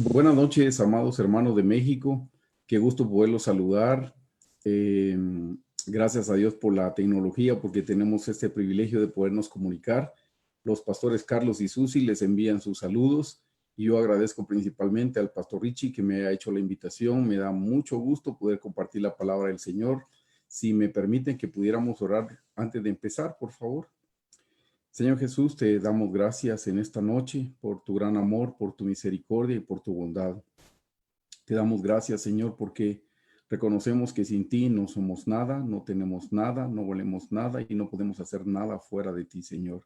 Buenas noches, amados hermanos de México. Qué gusto poderlos saludar. Eh, Gracias a Dios por la tecnología, porque tenemos este privilegio de podernos comunicar. Los pastores Carlos y Susi les envían sus saludos y yo agradezco principalmente al pastor Richie que me ha hecho la invitación. Me da mucho gusto poder compartir la palabra del Señor. Si me permiten que pudiéramos orar antes de empezar, por favor. Señor Jesús, te damos gracias en esta noche por tu gran amor, por tu misericordia y por tu bondad. Te damos gracias, Señor, porque reconocemos que sin ti no somos nada, no tenemos nada, no valemos nada y no podemos hacer nada fuera de ti, Señor.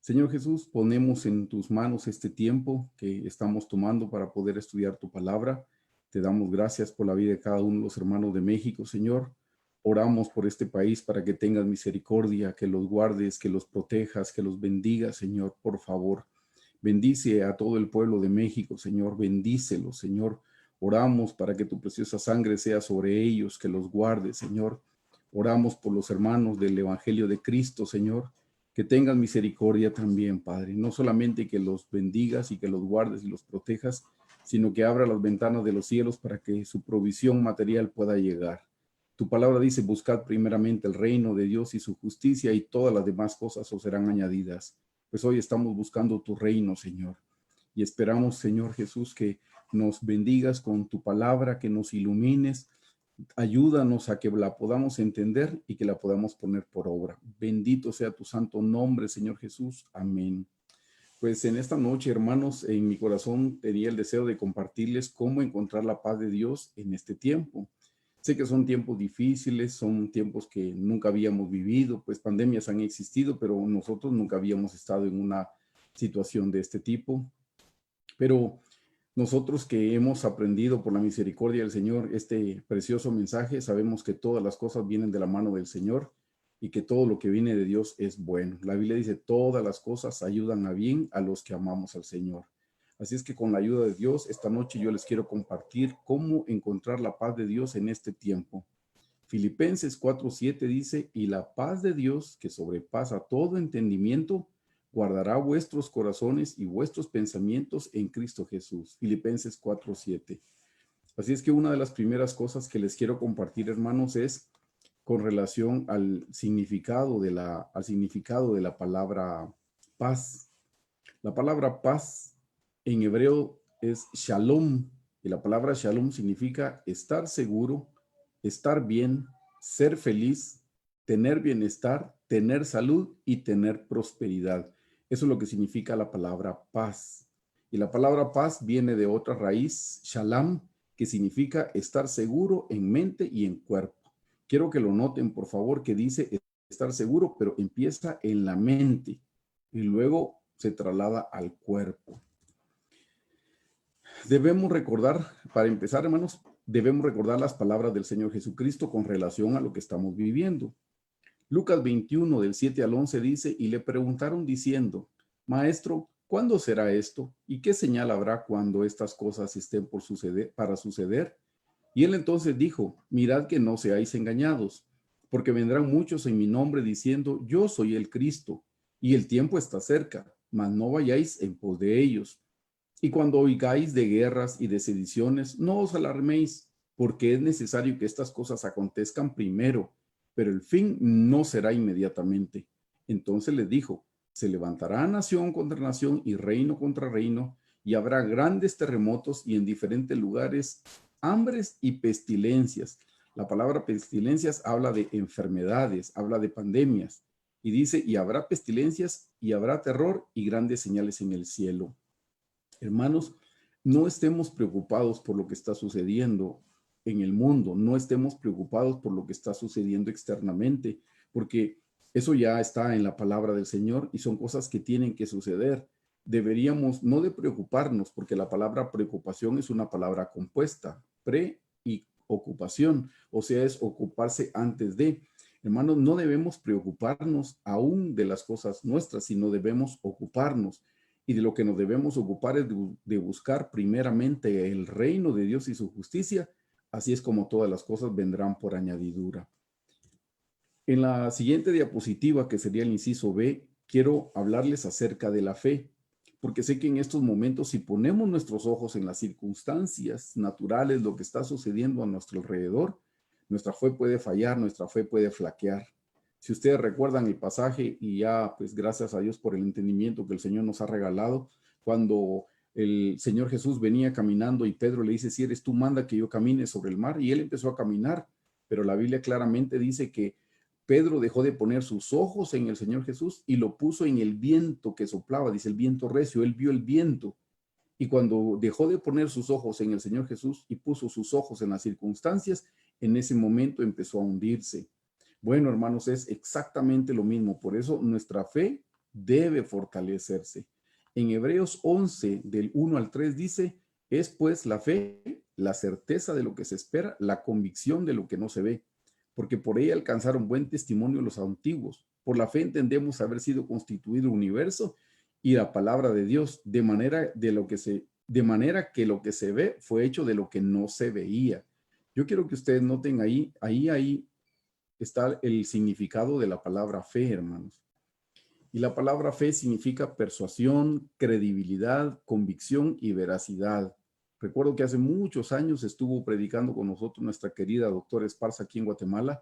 Señor Jesús, ponemos en tus manos este tiempo que estamos tomando para poder estudiar tu palabra. Te damos gracias por la vida de cada uno de los hermanos de México, Señor. Oramos por este país para que tengas misericordia, que los guardes, que los protejas, que los bendigas, Señor, por favor. Bendice a todo el pueblo de México, Señor, bendícelo, Señor. Oramos para que tu preciosa sangre sea sobre ellos, que los guarde, Señor. Oramos por los hermanos del Evangelio de Cristo, Señor, que tengan misericordia también, Padre. No solamente que los bendigas y que los guardes y los protejas, sino que abra las ventanas de los cielos para que su provisión material pueda llegar. Tu palabra dice, buscad primeramente el reino de Dios y su justicia y todas las demás cosas os serán añadidas. Pues hoy estamos buscando tu reino, Señor. Y esperamos, Señor Jesús, que nos bendigas con tu palabra, que nos ilumines. Ayúdanos a que la podamos entender y que la podamos poner por obra. Bendito sea tu santo nombre, Señor Jesús. Amén. Pues en esta noche, hermanos, en mi corazón tenía el deseo de compartirles cómo encontrar la paz de Dios en este tiempo. Sé que son tiempos difíciles, son tiempos que nunca habíamos vivido, pues pandemias han existido, pero nosotros nunca habíamos estado en una situación de este tipo. Pero nosotros que hemos aprendido por la misericordia del Señor este precioso mensaje, sabemos que todas las cosas vienen de la mano del Señor y que todo lo que viene de Dios es bueno. La Biblia dice, todas las cosas ayudan a bien a los que amamos al Señor. Así es que con la ayuda de Dios, esta noche yo les quiero compartir cómo encontrar la paz de Dios en este tiempo. Filipenses 4:7 dice, y la paz de Dios, que sobrepasa todo entendimiento, guardará vuestros corazones y vuestros pensamientos en Cristo Jesús. Filipenses 4:7. Así es que una de las primeras cosas que les quiero compartir, hermanos, es con relación al significado de la palabra paz. La palabra paz en hebreo es shalom, y la palabra shalom significa estar seguro, estar bien, ser feliz, tener bienestar, tener salud y tener prosperidad. Eso es lo que significa la palabra paz. Y la palabra paz viene de otra raíz, shalom, que significa estar seguro en mente y en cuerpo. Quiero que lo noten, por favor, que dice estar seguro, pero empieza en la mente y luego se traslada al cuerpo. Debemos recordar, para empezar, hermanos, debemos recordar las palabras del Señor Jesucristo con relación a lo que estamos viviendo. Lucas 21, del 7 al 11 dice, y le preguntaron diciendo, Maestro, ¿cuándo será esto? ¿Y qué señal habrá cuando estas cosas estén por suceder, para suceder? Y él entonces dijo, mirad que no seáis engañados, porque vendrán muchos en mi nombre diciendo, yo soy el Cristo, y el tiempo está cerca, mas no vayáis en pos de ellos. Y cuando oigáis de guerras y de sediciones, no os alarméis, porque es necesario que estas cosas acontezcan primero, pero el fin no será inmediatamente. Entonces les dijo, se levantará nación contra nación y reino contra reino, y habrá grandes terremotos y en diferentes lugares hambres y pestilencias. La palabra pestilencias habla de enfermedades, habla de pandemias, y dice, y habrá pestilencias y habrá terror y grandes señales en el cielo. Hermanos, no estemos preocupados por lo que está sucediendo en el mundo, no estemos preocupados por lo que está sucediendo externamente, porque eso ya está en la palabra del Señor y son cosas que tienen que suceder. Deberíamos no de preocuparnos, porque la palabra preocupación es una palabra compuesta, pre y ocupación, o sea, es ocuparse antes de. Hermanos, no debemos preocuparnos aún de las cosas nuestras, sino debemos ocuparnos. Y de lo que nos debemos ocupar es de buscar primeramente el reino de Dios y su justicia. Así es como todas las cosas vendrán por añadidura. En la siguiente diapositiva, que sería el inciso B, quiero hablarles acerca de la fe. porque sé que en estos momentos, si ponemos nuestros ojos en las circunstancias naturales, lo que está sucediendo a nuestro alrededor, nuestra fe puede fallar, nuestra fe puede flaquear. Si ustedes recuerdan el pasaje, y ya pues gracias a Dios por el entendimiento que el Señor nos ha regalado, cuando el Señor Jesús venía caminando y Pedro le dice, si eres tú, manda que yo camine sobre el mar, y él empezó a caminar, pero la Biblia claramente dice que Pedro dejó de poner sus ojos en el Señor Jesús y lo puso en el viento que soplaba, dice el viento recio, él vio el viento. Y cuando dejó de poner sus ojos en el Señor Jesús y puso sus ojos en las circunstancias, en ese momento empezó a hundirse. Bueno, hermanos, es exactamente lo mismo. Por eso nuestra fe debe fortalecerse. En Hebreos 11, del 1 al 3 dice, es pues la fe, la certeza de lo que se espera, la convicción de lo que no se ve, porque por ella alcanzaron buen testimonio los antiguos. Por la fe entendemos haber sido constituido el universo y la palabra de Dios, de manera que lo que se ve fue hecho de lo que no se veía. Yo quiero que ustedes noten ahí está el significado de la palabra fe, hermanos. Y la palabra fe significa persuasión, credibilidad, convicción y veracidad. Recuerdo que hace muchos años estuvo predicando con nosotros nuestra querida doctora Esparza aquí en Guatemala,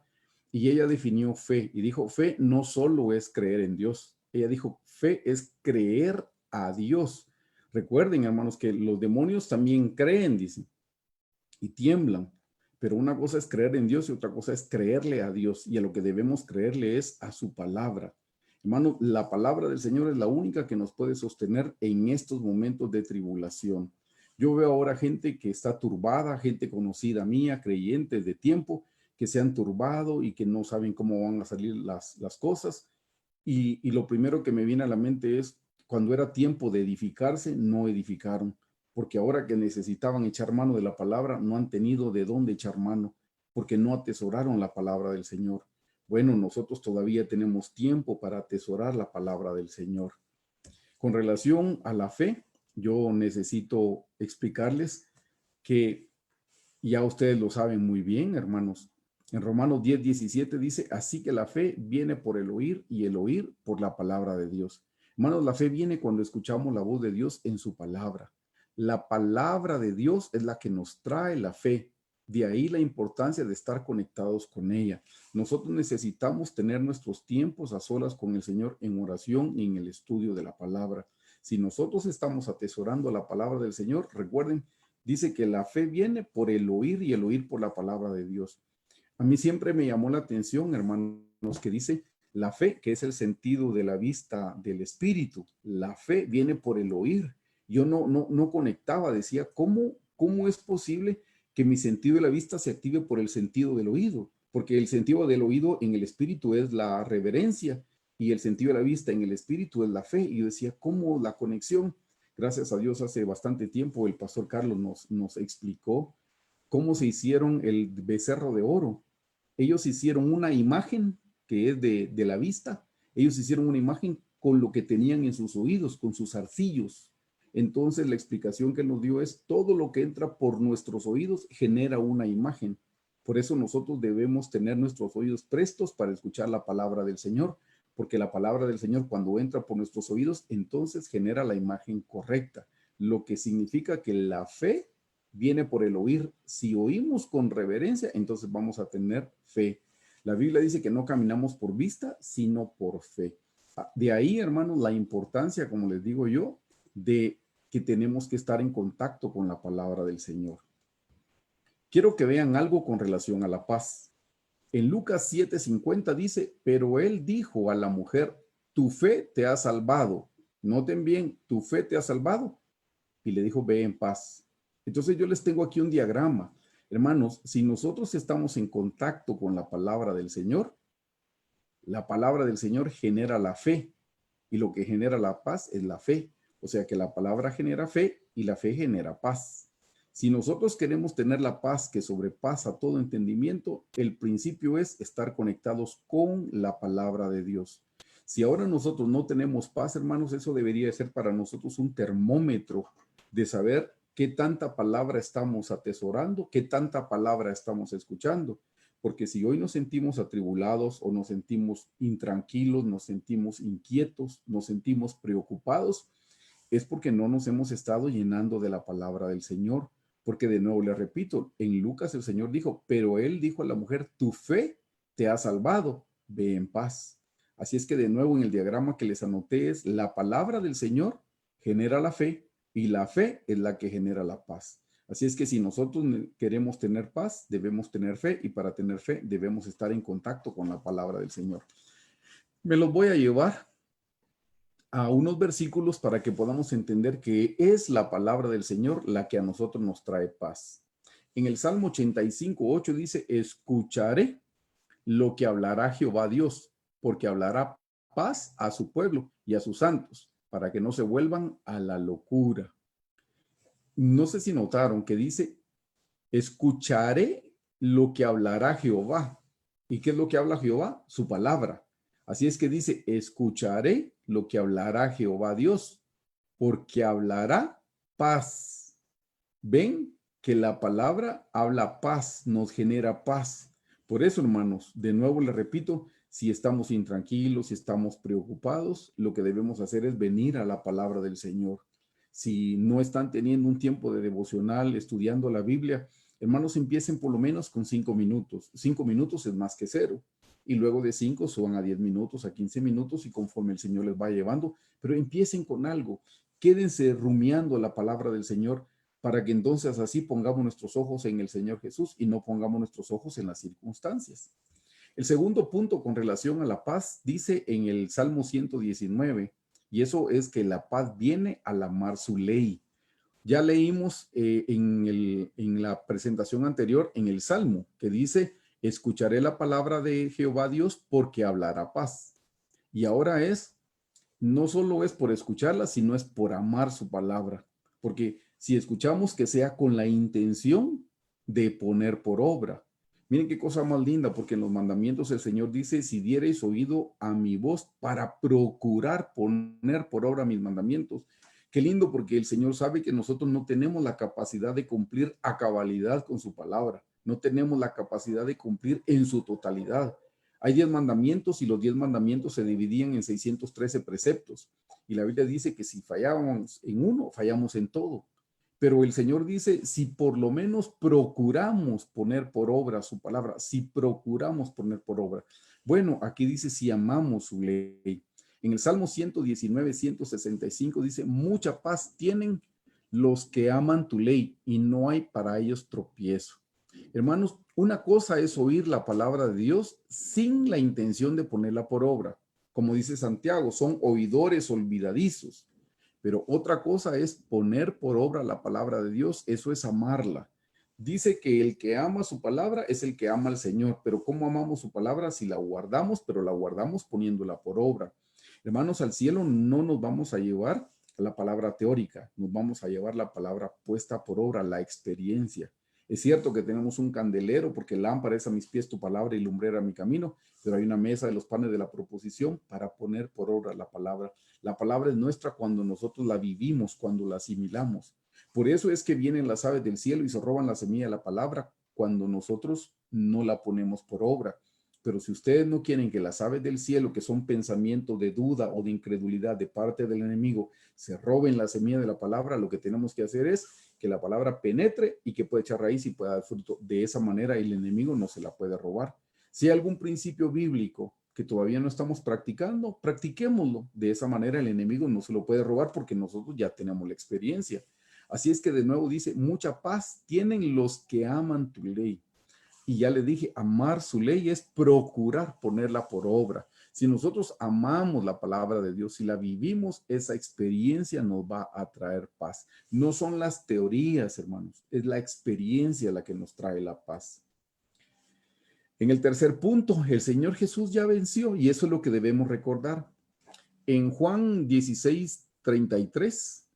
y ella definió fe y dijo, fe no solo es creer en Dios. Ella dijo, fe es creer a Dios. Recuerden, hermanos, que los demonios también creen, dicen, y tiemblan. Pero una cosa es creer en Dios y otra cosa es creerle a Dios. Y a lo que debemos creerle es a su palabra. Hermano, la palabra del Señor es la única que nos puede sostener en estos momentos de tribulación. Yo veo ahora gente que está turbada, gente conocida mía, creyentes de tiempo, que se han turbado y que no saben cómo van a salir las cosas. Y lo primero que me viene a la mente es, cuando era tiempo de edificarse, no edificaron, porque ahora que necesitaban echar mano de la palabra, no han tenido de dónde echar mano, porque no atesoraron la palabra del Señor. Bueno, nosotros todavía tenemos tiempo para atesorar la palabra del Señor. Con relación a la fe, yo necesito explicarles que ya ustedes lo saben muy bien, hermanos. En Romanos 10:17 dice, así que la fe viene por el oír y el oír por la palabra de Dios. Hermanos, la fe viene cuando escuchamos la voz de Dios en su palabra. La palabra de Dios es la que nos trae la fe. De ahí la importancia de estar conectados con ella. Nosotros necesitamos tener nuestros tiempos a solas con el Señor en oración y en el estudio de la palabra. Si nosotros estamos atesorando la palabra del Señor, recuerden, dice que la fe viene por el oír y el oír por la palabra de Dios. A mí siempre me llamó la atención, hermanos, que dice la fe, que es el sentido de la vista del espíritu. La fe viene por el oír. Yo no conectaba, decía, ¿cómo es posible que mi sentido de la vista se active por el sentido del oído? Porque el sentido del oído en el espíritu es la reverencia y el sentido de la vista en el espíritu es la fe. Y yo decía, ¿cómo la conexión? Gracias a Dios, hace bastante tiempo el pastor Carlos nos explicó cómo se hicieron el becerro de oro. Ellos hicieron una imagen que es de la vista. Ellos hicieron una imagen con lo que tenían en sus oídos, con sus arcillos. Entonces la explicación que nos dio es todo lo que entra por nuestros oídos genera una imagen. Por eso nosotros debemos tener nuestros oídos prestos para escuchar la palabra del Señor, porque la palabra del Señor cuando entra por nuestros oídos, entonces genera la imagen correcta, lo que significa que la fe viene por el oír. Si oímos con reverencia, entonces vamos a tener fe. La Biblia dice que no caminamos por vista, sino por fe. De ahí, hermanos, la importancia, como les digo yo, de que tenemos que estar en contacto con la palabra del Señor. Quiero que vean algo con relación a la paz. En Lucas 7:50 dice, pero él dijo a la mujer, tu fe te ha salvado. Noten bien, tu fe te ha salvado. Y le dijo, ve en paz. Entonces yo les tengo aquí un diagrama. Hermanos, si nosotros estamos en contacto con la palabra del Señor, la palabra del Señor genera la fe. Y lo que genera la paz es la fe. O sea que la palabra genera fe y la fe genera paz. Si nosotros queremos tener la paz que sobrepasa todo entendimiento, el principio es estar conectados con la palabra de Dios. Si ahora nosotros no tenemos paz, hermanos, eso debería ser para nosotros un termómetro de saber qué tanta palabra estamos atesorando, qué tanta palabra estamos escuchando. Porque si hoy nos sentimos atribulados o nos sentimos intranquilos, nos sentimos inquietos, nos sentimos preocupados, es porque no nos hemos estado llenando de la palabra del Señor. Porque de nuevo le repito, en Lucas el Señor dijo, pero él dijo a la mujer, tu fe te ha salvado, ve en paz. Así es que de nuevo en el diagrama que les anoté es la palabra del Señor genera la fe y la fe es la que genera la paz. Así es que si nosotros queremos tener paz, debemos tener fe y para tener fe debemos estar en contacto con la palabra del Señor. Me los voy a llevar a unos versículos para que podamos entender que es la palabra del Señor la que a nosotros nos trae paz. En el Salmo 85:8 dice, escucharé lo que hablará Jehová Dios, porque hablará paz a su pueblo y a sus santos, para que no se vuelvan a la locura. No sé si notaron que dice, escucharé lo que hablará Jehová. ¿Y qué es lo que habla Jehová? Su palabra. Así es que dice, escucharé lo que hablará Jehová Dios, porque hablará paz. ¿Ven? Que la palabra habla paz, nos genera paz. Por eso, hermanos, de nuevo les repito, si estamos intranquilos, si estamos preocupados, lo que debemos hacer es venir a la palabra del Señor. Si no están teniendo un tiempo de devocional, estudiando la Biblia, hermanos, empiecen por lo menos con 5 minutos. 5 minutos es más que cero. Y luego de 5 suban a 10 minutos, a 15 minutos y conforme el Señor les va llevando. Pero empiecen con algo. Quédense rumiando la palabra del Señor para que entonces así pongamos nuestros ojos en el Señor Jesús y no pongamos nuestros ojos en las circunstancias. El segundo punto con relación a la paz dice en el Salmo 119, y eso es que la paz viene al amar su ley. Ya leímos en la presentación anterior en el Salmo que dice, escucharé la palabra de Jehová Dios porque hablará paz. Y ahora no solo es por escucharla, sino es por amar su palabra. Porque si escuchamos, que sea con la intención de poner por obra. Miren qué cosa más linda, porque en los mandamientos el Señor dice, si diereis oído a mi voz para procurar poner por obra mis mandamientos. Qué lindo, porque el Señor sabe que nosotros no tenemos la capacidad de cumplir a cabalidad con su palabra. No tenemos la capacidad de cumplir en su totalidad. Hay 10 mandamientos y los 10 mandamientos se dividían en 613 preceptos. Y la Biblia dice que si fallábamos en uno, fallamos en todo. Pero el Señor dice, si por lo menos procuramos poner por obra su palabra, si procuramos poner por obra. Bueno, aquí dice, si amamos su ley. En el Salmo 119, 165 dice, mucha paz tienen los que aman tu ley y no hay para ellos tropiezo. Hermanos, una cosa es oír la palabra de Dios sin la intención de ponerla por obra. Como dice Santiago, son oidores olvidadizos. Pero otra cosa es poner por obra la palabra de Dios, eso es amarla. Dice que el que ama su palabra es el que ama al Señor, pero ¿cómo amamos su palabra? Si la guardamos, pero la guardamos poniéndola por obra. Hermanos, al cielo no nos vamos a llevar la palabra teórica, nos vamos a llevar la palabra puesta por obra, la experiencia. Es cierto que tenemos un candelero porque lámpara es a mis pies tu palabra y lumbrera mi camino, pero hay una mesa de los panes de la proposición para poner por obra la palabra. La palabra es nuestra cuando nosotros la vivimos, cuando la asimilamos. Por eso es que vienen las aves del cielo y se roban la semilla de la palabra cuando nosotros no la ponemos por obra. Pero si ustedes no quieren que las aves del cielo, que son pensamientos de duda o de incredulidad de parte del enemigo, se roben la semilla de la palabra, lo que tenemos que hacer es que la palabra penetre y que pueda echar raíz y pueda dar fruto. De esa manera el enemigo no se la puede robar. Si hay algún principio bíblico que todavía no estamos practicando, practiquémoslo. De esa manera el enemigo no se lo puede robar porque nosotros ya tenemos la experiencia. Así es que de nuevo dice, mucha paz tienen los que aman tu ley. Y ya le dije, amar su ley es procurar ponerla por obra. Si nosotros amamos la palabra de Dios, si la vivimos, esa experiencia nos va a traer paz. No son las teorías, hermanos, es la experiencia la que nos trae la paz. En el tercer punto, el Señor Jesús ya venció y eso es lo que debemos recordar. En Juan 16:33,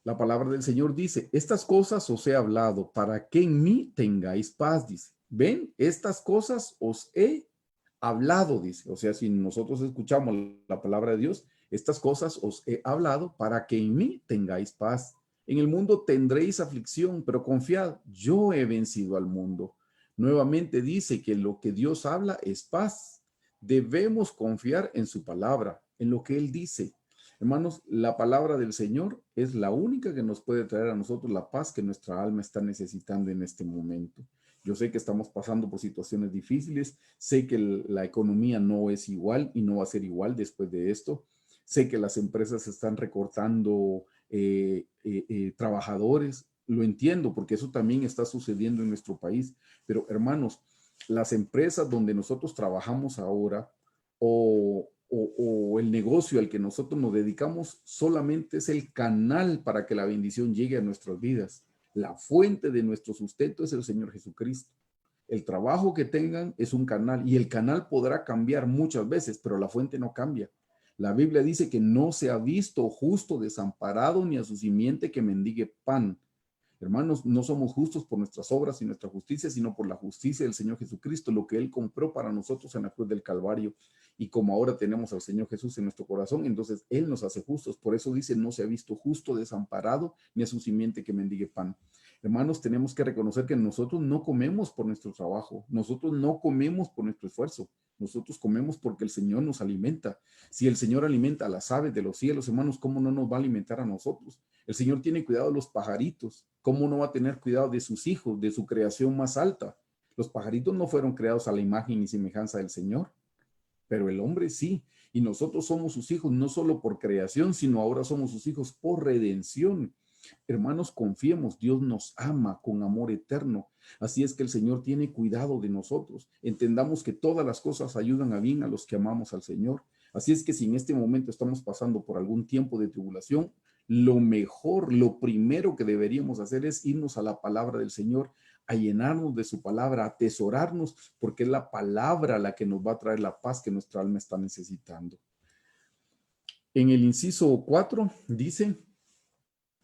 la palabra del Señor dice, estas cosas os he hablado para que en mí tengáis paz, dice. Ven, estas cosas os he hablado, dice. O sea, si nosotros escuchamos la palabra de Dios, estas cosas os he hablado para que en mí tengáis paz. En el mundo tendréis aflicción, pero confiad, yo he vencido al mundo. Nuevamente dice que lo que Dios habla es paz. Debemos confiar en su palabra, en lo que Él dice. Hermanos, la palabra del Señor es la única que nos puede traer a nosotros la paz que nuestra alma está necesitando en este momento. Yo sé que estamos pasando por situaciones difíciles, sé que la economía no es igual y no va a ser igual después de esto. Sé que las empresas están recortando trabajadores, lo entiendo porque eso también está sucediendo en nuestro país. Pero hermanos, las empresas donde nosotros trabajamos ahora o el negocio al que nosotros nos dedicamos solamente es el canal para que la bendición llegue a nuestras vidas. La fuente de nuestro sustento es el Señor Jesucristo. El trabajo que tengan es un canal y el canal podrá cambiar muchas veces, pero la fuente no cambia. La Biblia dice que no se ha visto justo desamparado ni a su simiente que mendigue pan. Hermanos, no somos justos por nuestras obras y nuestra justicia, sino por la justicia del Señor Jesucristo, lo que Él compró para nosotros en la cruz del Calvario. Y como ahora tenemos al Señor Jesús en nuestro corazón, entonces Él nos hace justos. Por eso dice, no se ha visto justo desamparado, ni a su simiente que mendigue pan. Hermanos, tenemos que reconocer que nosotros no comemos por nuestro trabajo, nosotros no comemos por nuestro esfuerzo, nosotros comemos porque el Señor nos alimenta. Si el Señor alimenta a las aves de los cielos, hermanos, ¿cómo no nos va a alimentar a nosotros? El Señor tiene cuidado de los pajaritos. ¿Cómo no va a tener cuidado de sus hijos, de su creación más alta? Los pajaritos no fueron creados a la imagen y semejanza del Señor, pero el hombre sí. Y nosotros somos sus hijos no solo por creación, sino ahora somos sus hijos por redención. Hermanos, confiemos, Dios nos ama con amor eterno. Así es que el Señor tiene cuidado de nosotros. Entendamos que todas las cosas ayudan a bien a los que amamos al Señor. Así es que si en este momento estamos pasando por algún tiempo de tribulación, lo mejor, lo primero que deberíamos hacer es irnos a la palabra del Señor, a llenarnos de su palabra, a atesorarnos, porque es la palabra la que nos va a traer la paz que nuestra alma está necesitando. En el inciso 4 dice,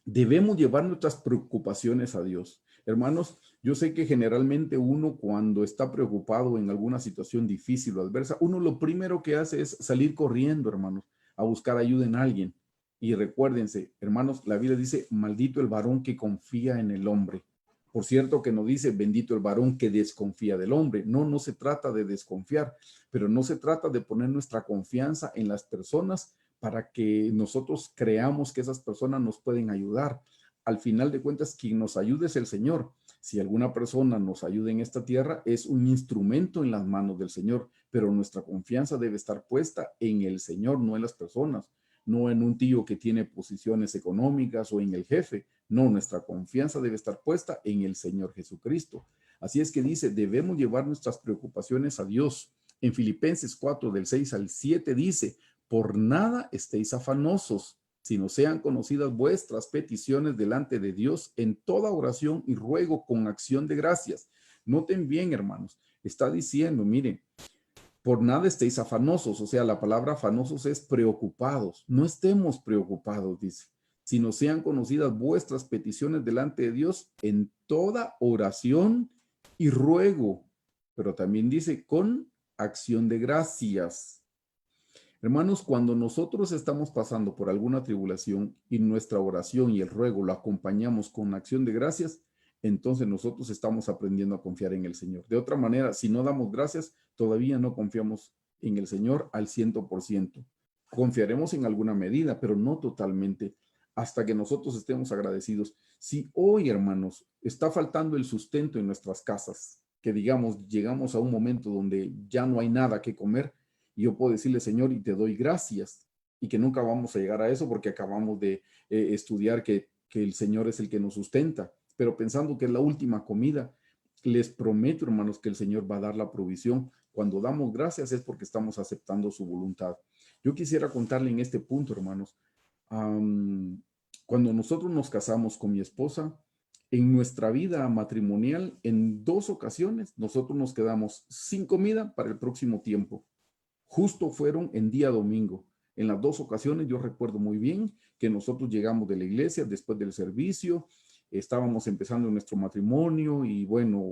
debemos llevar nuestras preocupaciones a Dios. Hermanos, yo sé que generalmente uno cuando está preocupado en alguna situación difícil o adversa, uno lo primero que hace es salir corriendo, hermanos, a buscar ayuda en alguien. Y recuérdense, hermanos, la Biblia dice, maldito el varón que confía en el hombre. Por cierto que no dice, bendito el varón que desconfía del hombre. No, no se trata de desconfiar, pero no se trata de poner nuestra confianza en las personas para que nosotros creamos que esas personas nos pueden ayudar. Al final de cuentas, quien nos ayude es el Señor. Si alguna persona nos ayuda en esta tierra, es un instrumento en las manos del Señor, pero nuestra confianza debe estar puesta en el Señor, no en las personas, no en un tío que tiene posiciones económicas o en el jefe. No, nuestra confianza debe estar puesta en el Señor Jesucristo. Así es que dice, debemos llevar nuestras preocupaciones a Dios. En Filipenses 4, del 6 al 7 dice, por nada estéis afanosos, sino sean conocidas vuestras peticiones delante de Dios en toda oración y ruego con acción de gracias. Noten bien, hermanos, está diciendo, miren, por nada estéis afanosos, o sea, la palabra afanosos es preocupados. No estemos preocupados, dice, sino sean conocidas vuestras peticiones delante de Dios en toda oración y ruego, pero también dice con acción de gracias. Hermanos, cuando nosotros estamos pasando por alguna tribulación y nuestra oración y el ruego lo acompañamos con acción de gracias, entonces nosotros estamos aprendiendo a confiar en el Señor. De otra manera, si no damos gracias, todavía no confiamos en el Señor al 100%. Confiaremos en alguna medida, pero no totalmente, hasta que nosotros estemos agradecidos. Si hoy, hermanos, está faltando el sustento en nuestras casas, que digamos, llegamos a un momento donde ya no hay nada que comer, y yo puedo decirle, Señor, y te doy gracias, y que nunca vamos a llegar a eso porque acabamos de estudiar que el Señor es el que nos sustenta, pero pensando que es la última comida, les prometo, hermanos, que el Señor va a dar la provisión. Cuando damos gracias es porque estamos aceptando su voluntad. Yo quisiera contarle en este punto, hermanos, cuando nosotros nos casamos con mi esposa, en nuestra vida matrimonial, en 2 ocasiones, nosotros nos quedamos sin comida para el próximo tiempo. Justo fueron en día domingo. En las 2 ocasiones yo recuerdo muy bien que nosotros llegamos de la iglesia después del servicio, estábamos empezando nuestro matrimonio y bueno,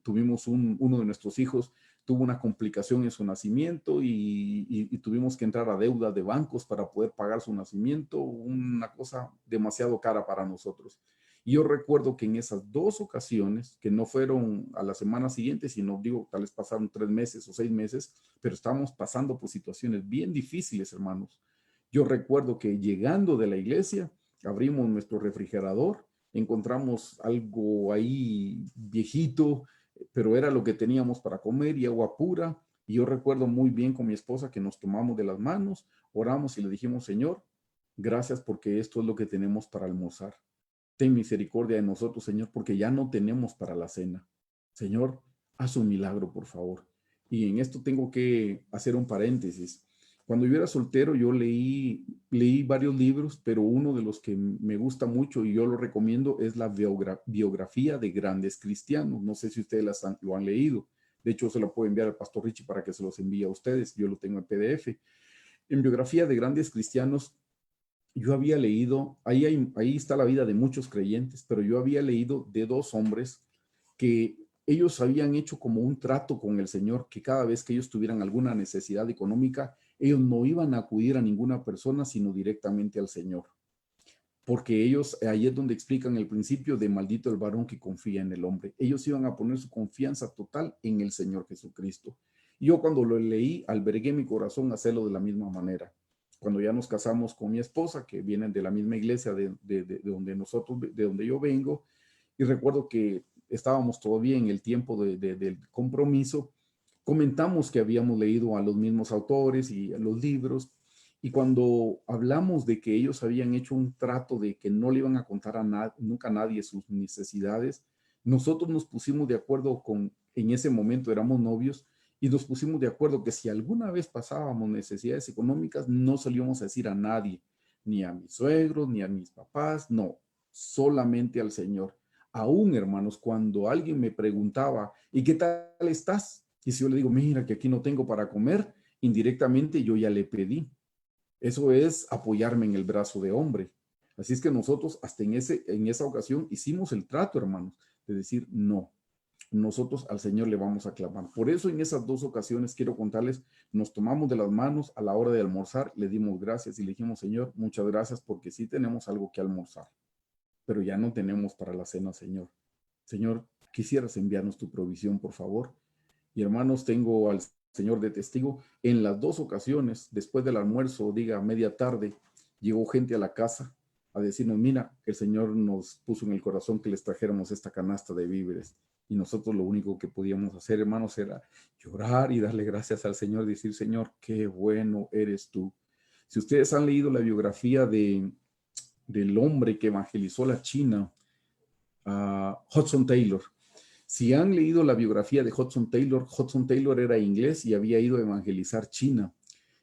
tuvimos uno de nuestros hijos tuvo una complicación en su nacimiento y tuvimos que entrar a deuda de bancos para poder pagar su nacimiento, una cosa demasiado cara para nosotros. Y yo recuerdo que en esas 2 ocasiones, que no fueron a la semana siguiente, sino digo, tal vez pasaron 3 meses o 6 meses, pero estábamos pasando por situaciones bien difíciles, hermanos. Yo recuerdo que llegando de la iglesia, abrimos nuestro refrigerador, encontramos algo ahí viejito, pero era lo que teníamos para comer y agua pura. Y yo recuerdo muy bien con mi esposa que nos tomamos de las manos, oramos y le dijimos, Señor, gracias porque esto es lo que tenemos para almorzar. Ten misericordia de nosotros, Señor, porque ya no tenemos para la cena. Señor, haz un milagro, por favor. Y en esto tengo que hacer un paréntesis. Cuando yo era soltero, yo leí varios libros, pero uno de los que me gusta mucho y yo lo recomiendo es la biografía de grandes cristianos. No sé si ustedes lo han leído. De hecho, se lo puedo enviar al pastor Richie para que se los envíe a ustedes. Yo lo tengo en PDF. En biografía de grandes cristianos, yo había leído, ahí está la vida de muchos creyentes, pero yo había leído de dos hombres que ellos habían hecho como un trato con el Señor, que cada vez que ellos tuvieran alguna necesidad económica, ellos no iban a acudir a ninguna persona, sino directamente al Señor. Porque ellos, ahí es donde explican el principio de maldito el varón que confía en el hombre. Ellos iban a poner su confianza total en el Señor Jesucristo. Y yo cuando lo leí, albergué mi corazón a hacerlo de la misma manera. Cuando ya nos casamos con mi esposa, que vienen de la misma iglesia de donde nosotros, de donde yo vengo, y recuerdo que estábamos todavía en el tiempo del compromiso, comentamos que habíamos leído a los mismos autores y a los libros, y cuando hablamos de que ellos habían hecho un trato de que no le iban a contar nunca a nadie sus necesidades, nosotros nos pusimos de acuerdo en ese momento éramos novios, y nos pusimos de acuerdo que si alguna vez pasábamos necesidades económicas, no se lo íbamos a decir a nadie, ni a mis suegros, ni a mis papás, no, solamente al Señor. Aún, hermanos, cuando alguien me preguntaba, ¿y qué tal estás? Y si yo le digo, mira, que aquí no tengo para comer, indirectamente yo ya le pedí. Eso es apoyarme en el brazo de hombre. Así es que nosotros hasta en esa ocasión hicimos el trato, hermanos, de decir, no, nosotros al Señor le vamos a clamar. Por eso en esas dos ocasiones quiero contarles, nos tomamos de las manos a la hora de almorzar, le dimos gracias y le dijimos, Señor, muchas gracias porque sí tenemos algo que almorzar, pero ya no tenemos para la cena, Señor. Señor, quisieras enviarnos tu provisión, por favor. Y hermanos, tengo al Señor de testigo. En las dos ocasiones, después del almuerzo, diga media tarde, llegó gente a la casa a decirnos, mira, el Señor nos puso en el corazón que les trajéramos esta canasta de víveres. Y nosotros lo único que podíamos hacer, hermanos, era llorar y darle gracias al Señor, decir, Señor, qué bueno eres tú. Si ustedes han leído la biografía del hombre que evangelizó la China, Hudson Taylor. Si han leído la biografía de Hudson Taylor era inglés y había ido a evangelizar China.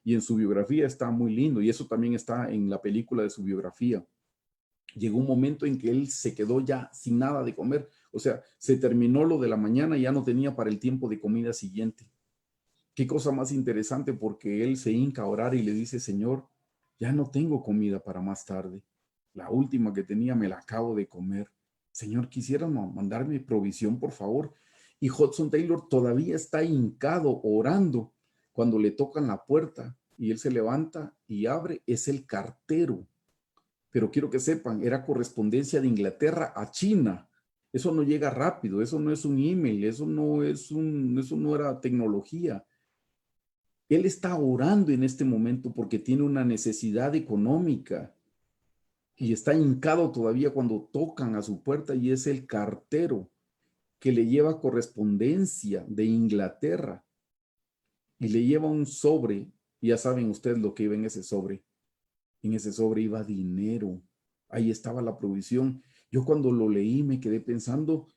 Y en su biografía está muy lindo, y eso también está en la película de su biografía. Llegó un momento en que él se quedó ya sin nada de comer. O sea, se terminó lo de la mañana y ya no tenía para el tiempo de comida siguiente. Qué cosa más interesante, porque él se hinca a orar y le dice, Señor, ya no tengo comida para más tarde. La última que tenía me la acabo de comer. Señor, quisiera mandarme provisión, por favor. Y Hudson Taylor todavía está hincado orando cuando le tocan la puerta y él se levanta y abre. Es el cartero. Pero quiero que sepan, era correspondencia de Inglaterra a China. Eso no llega rápido, eso no es un email, eso no era tecnología. Él está orando en este momento porque tiene una necesidad económica y está hincado todavía cuando tocan a su puerta, y es el cartero que le lleva correspondencia de Inglaterra y le lleva un sobre. Y ya saben ustedes lo que iba en ese sobre. En ese sobre iba dinero. Ahí estaba la provisión. Yo cuando lo leí me quedé pensando,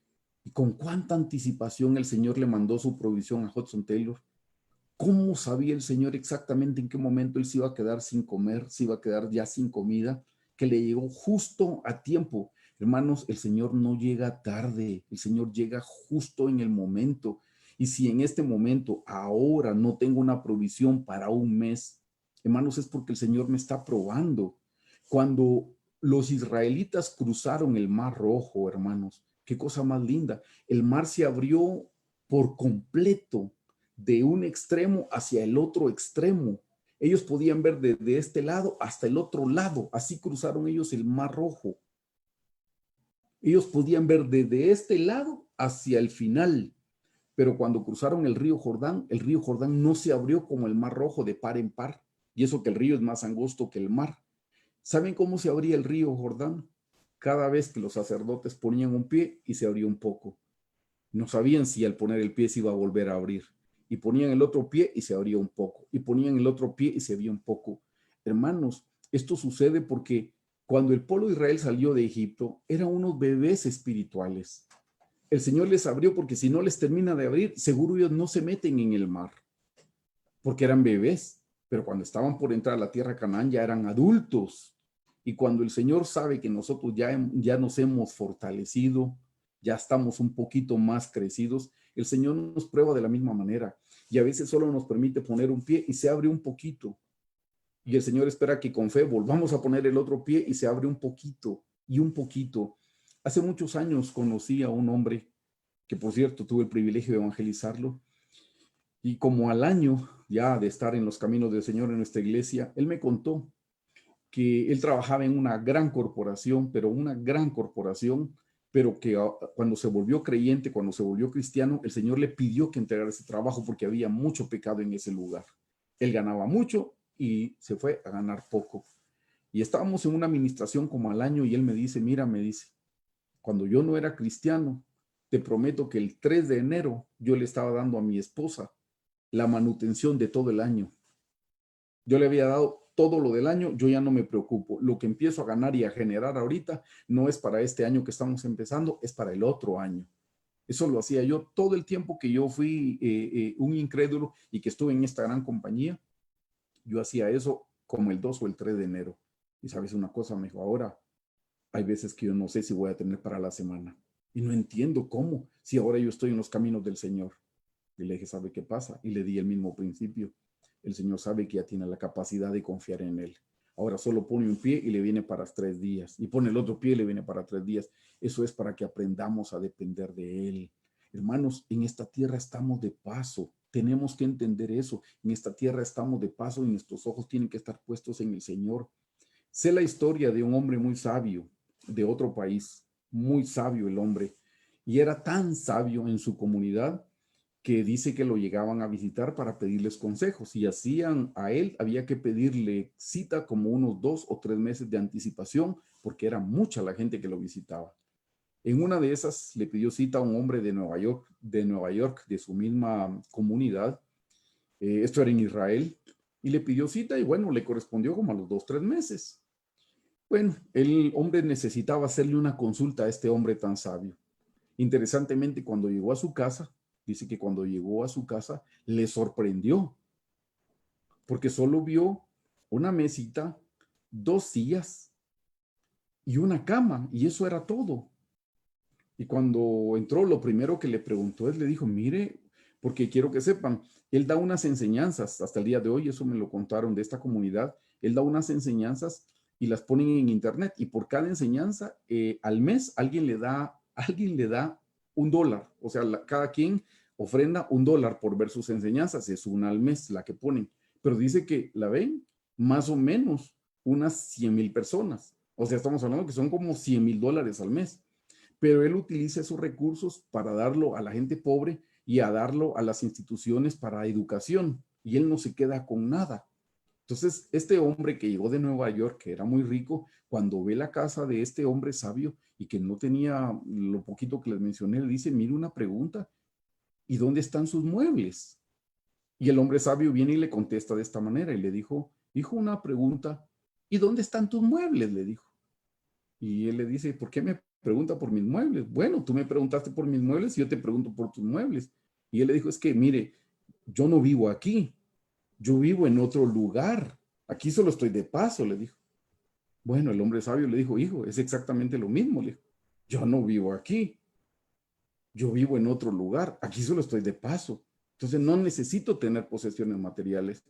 ¿y con cuánta anticipación el Señor le mandó su provisión a Hudson Taylor? ¿Cómo sabía el Señor exactamente en qué momento él se iba a quedar sin comer, se iba a quedar ya sin comida, que le llegó justo a tiempo? Hermanos, el Señor no llega tarde, el Señor llega justo en el momento. Y si en este momento, ahora, no tengo una provisión para un mes, hermanos, es porque el Señor me está probando. Cuando los israelitas cruzaron el Mar Rojo, hermanos, qué cosa más linda. El mar se abrió por completo de un extremo hacia el otro extremo. Ellos podían ver desde este lado hasta el otro lado. Así cruzaron ellos el Mar Rojo. Ellos podían ver desde este lado hacia el final. Pero cuando cruzaron el río Jordán no se abrió como el Mar Rojo de par en par. Y eso que el río es más angosto que el mar. ¿Saben cómo se abría el río Jordán? Cada vez que los sacerdotes ponían un pie y se abría un poco. No sabían si al poner el pie se iba a volver a abrir. Y ponían el otro pie y se abría un poco. Y ponían el otro pie y se abría un poco. Hermanos, esto sucede porque cuando el pueblo de Israel salió de Egipto, eran unos bebés espirituales. El Señor les abrió porque si no les termina de abrir, seguro ellos no se meten en el mar, porque eran bebés. Pero cuando estaban por entrar a la tierra de Canaán ya eran adultos. Y cuando el Señor sabe que nosotros ya nos hemos fortalecido, ya estamos un poquito más crecidos, el Señor nos prueba de la misma manera. Y a veces solo nos permite poner un pie y se abre un poquito. Y el Señor espera que con fe volvamos a poner el otro pie y se abre un poquito y un poquito. Hace muchos años conocí a un hombre que, por cierto, tuve el privilegio de evangelizarlo. Y como al año ya de estar en los caminos del Señor en nuestra iglesia, él me contó que él trabajaba en una gran corporación, pero que cuando se volvió creyente, cuando se volvió cristiano, el Señor le pidió que entregara ese trabajo porque había mucho pecado en ese lugar. Él ganaba mucho y se fue a ganar poco. Y estábamos en una administración como al año y él me dice, mira, me dice, cuando yo no era cristiano, te prometo que el 3 de enero yo le estaba dando a mi esposa la manutención de todo el año. Yo le había dado todo lo del año, yo ya no me preocupo. Lo que empiezo a ganar y a generar ahorita no es para este año que estamos empezando, es para el otro año. Eso lo hacía yo todo el tiempo que yo fui un incrédulo y que estuve en esta gran compañía. Yo hacía eso como el 2 o el 3 de enero. Y sabes una cosa, me dijo, ahora hay veces que yo no sé si voy a tener para la semana. Y no entiendo cómo, si ahora yo estoy en los caminos del Señor. Y le dije, ¿sabe qué pasa? Y le di el mismo principio. El Señor sabe que ya tiene la capacidad de confiar en Él. Ahora solo pone un pie y le viene para 3 días. Y pone el otro pie y le viene para 3 días. Eso es para que aprendamos a depender de Él. Hermanos, en esta tierra estamos de paso. Tenemos que entender eso. En esta tierra estamos de paso y nuestros ojos tienen que estar puestos en el Señor. Sé la historia de un hombre muy sabio de otro país. Muy sabio el hombre. Y era tan sabio en su comunidad que dice que lo llegaban a visitar para pedirles consejos y hacían a él, había que pedirle cita como unos 2 o 3 meses de anticipación porque era mucha la gente que lo visitaba. En una de esas le pidió cita a un hombre de Nueva York, de su misma comunidad. Esto era en Israel, y le pidió cita y bueno, le correspondió como a los 2 o 3 meses. Bueno, el hombre necesitaba hacerle una consulta a este hombre tan sabio. Interesantemente, cuando llegó a su casa, dice que cuando llegó a su casa le sorprendió, porque solo vio una mesita, 2 sillas y una cama, y eso era todo. Y cuando entró, lo primero que le preguntó es, le dijo, mire, porque quiero que sepan, él da unas enseñanzas, hasta el día de hoy, eso me lo contaron de esta comunidad, él da unas enseñanzas y las ponen en internet, y por cada enseñanza, al mes, alguien le da $1, o sea, cada quien ofrenda $1 por ver sus enseñanzas, es una al mes la que ponen, pero dice que la ven más o menos unas 100,000 personas, o sea, estamos hablando que son como $100,000 al mes, pero él utiliza esos recursos para darlo a la gente pobre y a darlo a las instituciones para educación, y él no se queda con nada. Entonces, este hombre que llegó de Nueva York, que era muy rico, cuando ve la casa de este hombre sabio y que no tenía lo poquito que les mencioné, le dice, mire una pregunta, ¿y dónde están sus muebles? Y el hombre sabio viene y le contesta de esta manera y le dijo, una pregunta, ¿y dónde están tus muebles? Le dijo. Y él le dice, ¿por qué me pregunta por mis muebles? Bueno, tú me preguntaste por mis muebles y yo te pregunto por tus muebles. Y él le dijo, es que mire, yo no vivo aquí, yo vivo en otro lugar. Aquí solo estoy de paso, le dijo. Bueno, el hombre sabio le dijo, hijo, es exactamente lo mismo, le dijo. Yo no vivo aquí, yo vivo en otro lugar, aquí solo estoy de paso. Entonces no necesito tener posesiones materiales.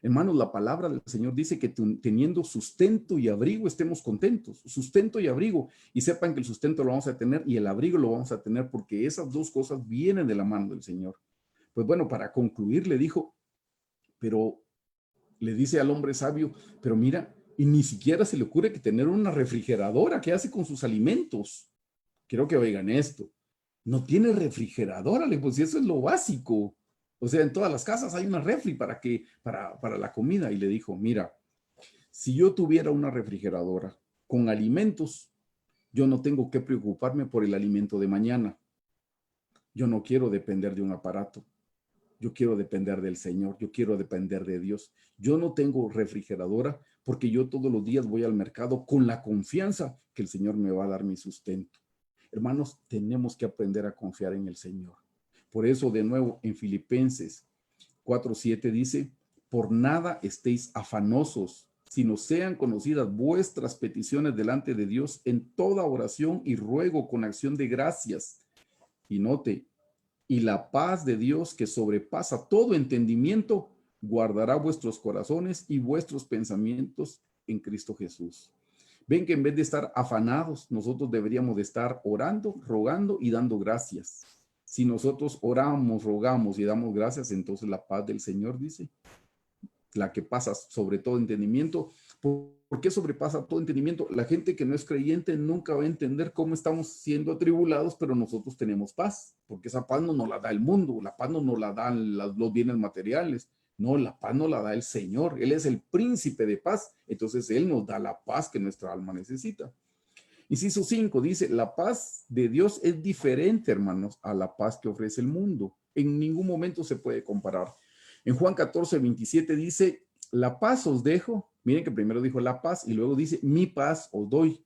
Hermanos, la palabra del Señor dice que teniendo sustento y abrigo estemos contentos. Sustento y abrigo. Y sepan que el sustento lo vamos a tener y el abrigo lo vamos a tener porque esas dos cosas vienen de la mano del Señor. Pues bueno, para concluir le dijo, pero le dice al hombre sabio, pero mira, y ni siquiera se le ocurre que tener una refrigeradora, ¿qué hace con sus alimentos? Quiero que oigan esto. No tiene refrigeradora, le pues eso es lo básico. O sea, en todas las casas hay una refri para la comida. Y le dijo, mira, si yo tuviera una refrigeradora con alimentos, yo no tengo que preocuparme por el alimento de mañana. Yo no quiero depender de un aparato. Yo quiero depender del Señor. Yo quiero depender de Dios. Yo no tengo refrigeradora porque yo todos los días voy al mercado con la confianza que el Señor me va a dar mi sustento. Hermanos, tenemos que aprender a confiar en el Señor. Por eso, de nuevo, en Filipenses 4:7 dice, por nada estéis afanosos, sino sean conocidas vuestras peticiones delante de Dios en toda oración y ruego con acción de gracias. Y note, y la paz de Dios que sobrepasa todo entendimiento, guardará vuestros corazones y vuestros pensamientos en Cristo Jesús. Ven que en vez de estar afanados, nosotros deberíamos de estar orando, rogando y dando gracias. Si nosotros oramos, rogamos y damos gracias, entonces la paz del Señor, dice, la que pasa sobre todo entendimiento. ¿Por qué sobrepasa todo entendimiento? La gente que no es creyente nunca va a entender cómo estamos siendo atribulados, pero nosotros tenemos paz, porque esa paz no nos la da el mundo, la paz no nos la dan los bienes materiales, no, la paz nos la da el Señor. Él es el príncipe de paz, entonces Él nos da la paz que nuestra alma necesita. Inciso 5 dice, la paz de Dios es diferente, hermanos, a la paz que ofrece el mundo. En ningún momento se puede comparar. En Juan 14:27 dice, la paz os dejo. Miren que primero dijo la paz y luego dice, mi paz os doy.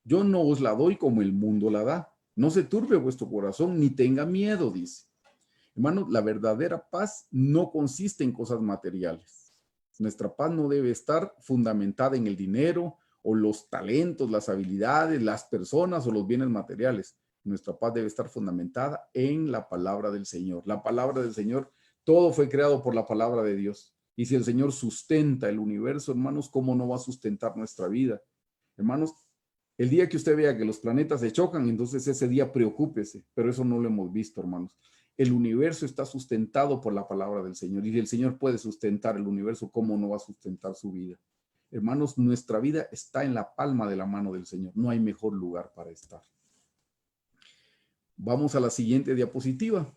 Yo no os la doy como el mundo la da. No se turbe vuestro corazón ni tenga miedo, dice. Hermanos, la verdadera paz no consiste en cosas materiales. Nuestra paz no debe estar fundamentada en el dinero o los talentos, las habilidades, las personas o los bienes materiales. Nuestra paz debe estar fundamentada en la palabra del Señor. La palabra del Señor, todo fue creado por la palabra de Dios. Y si el Señor sustenta el universo, hermanos, ¿cómo no va a sustentar nuestra vida? Hermanos, el día que usted vea que los planetas se chocan, entonces ese día preocúpese, pero eso no lo hemos visto, hermanos. El universo está sustentado por la palabra del Señor y si el Señor puede sustentar el universo, ¿cómo no va a sustentar su vida? Hermanos, nuestra vida está en la palma de la mano del Señor. No hay mejor lugar para estar. Vamos a la siguiente diapositiva.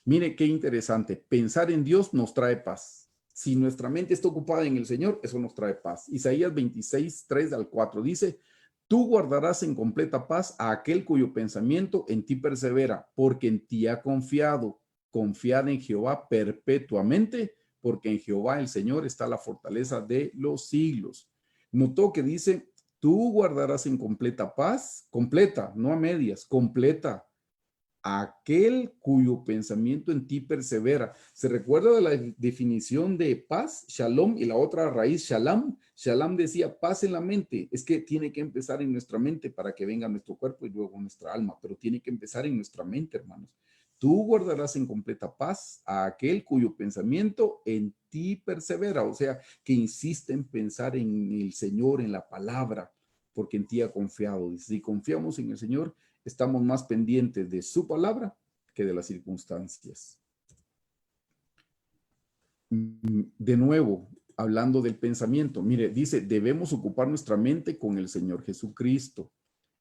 Mire qué interesante. Pensar en Dios nos trae paz. Si nuestra mente está ocupada en el Señor, eso nos trae paz. Isaías 26:3-4 dice, tú guardarás en completa paz a aquel cuyo pensamiento en ti persevera, porque en ti ha confiado. Confiad en Jehová perpetuamente, porque en Jehová el Señor está la fortaleza de los siglos. Notó que dice, tú guardarás en completa paz, completa, no a medias, completa, aquel cuyo pensamiento en ti persevera. ¿Se recuerda de la definición de paz, shalom, y la otra raíz, shalom? Shalom decía paz en la mente. Es que tiene que empezar en nuestra mente para que venga nuestro cuerpo y luego nuestra alma, pero tiene que empezar en nuestra mente, hermanos. Tú guardarás en completa paz a aquel cuyo pensamiento en ti persevera, o sea, que insiste en pensar en el Señor, en la palabra, porque en ti ha confiado. Si confiamos en el Señor, estamos más pendientes de su palabra que de las circunstancias. De nuevo, hablando del pensamiento, mire, dice, debemos ocupar nuestra mente con el Señor Jesucristo.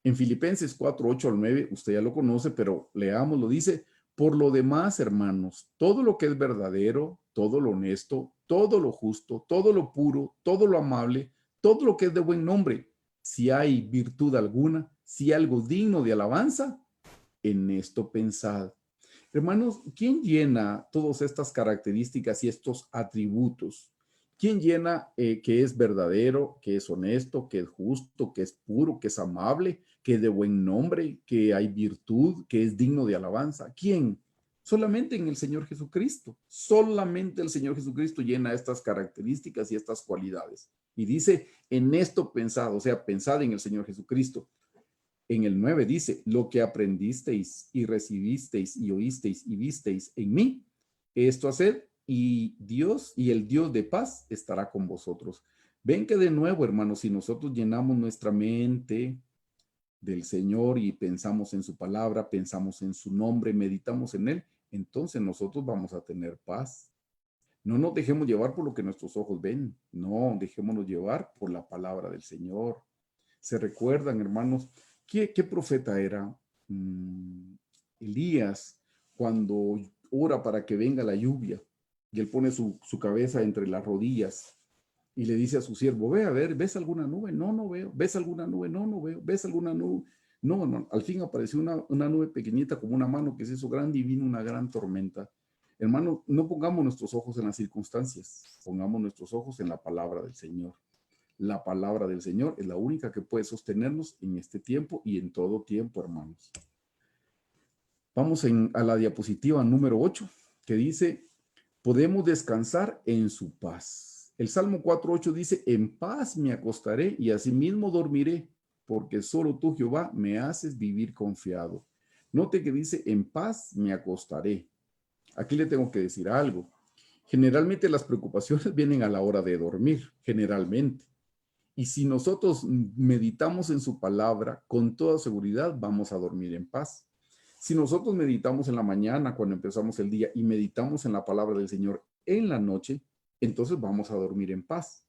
En Filipenses 4:8-9, usted ya lo conoce, pero leámoslo, dice, por lo demás, hermanos, todo lo que es verdadero, todo lo honesto, todo lo justo, todo lo puro, todo lo amable, todo lo que es de buen nombre, si hay virtud alguna, si algo digno de alabanza, en esto pensad. Hermanos, ¿quién llena todas estas características y estos atributos? ¿Quién llena que es verdadero, que es honesto, que es justo, que es puro, que es amable, que es de buen nombre, que hay virtud, que es digno de alabanza? ¿Quién? Solamente en el Señor Jesucristo. Solamente el Señor Jesucristo llena estas características y estas cualidades. Y dice, en esto pensad, o sea, pensad en el Señor Jesucristo. En el 9 dice, lo que aprendisteis y recibisteis y oísteis y visteis en mí, esto haced y Dios y el Dios de paz estará con vosotros. Ven que de nuevo, hermanos, si nosotros llenamos nuestra mente del Señor y pensamos en su palabra, pensamos en su nombre, meditamos en él, entonces nosotros vamos a tener paz. No nos dejemos llevar por lo que nuestros ojos ven, no, dejémonos llevar por la palabra del Señor. ¿Se recuerdan, hermanos? ¿Qué profeta era? Elías, cuando ora para que venga la lluvia. y él pone su cabeza entre las rodillas y le dice a su siervo, ve a ver, ¿ves alguna nube? No, no veo. ¿Ves alguna nube? No, no veo. ¿Ves alguna nube? No, no. Al fin apareció una nube pequeñita como una mano que se hizo grande y vino una gran tormenta. Hermano, no pongamos nuestros ojos en las circunstancias, pongamos nuestros ojos en la palabra del Señor. La palabra del Señor es la única que puede sostenernos en este tiempo y en todo tiempo, hermanos. Vamos a la diapositiva número 8, que dice, podemos descansar en su paz. El Salmo 4:8 dice, en paz me acostaré y asimismo dormiré, porque solo tú, Jehová, me haces vivir confiado. Note que dice, en paz me acostaré. Aquí le tengo que decir algo. Generalmente las preocupaciones vienen a la hora de dormir, generalmente. Y si nosotros meditamos en su palabra, con toda seguridad vamos a dormir en paz. Si nosotros meditamos en la mañana cuando empezamos el día y meditamos en la palabra del Señor en la noche, entonces vamos a dormir en paz.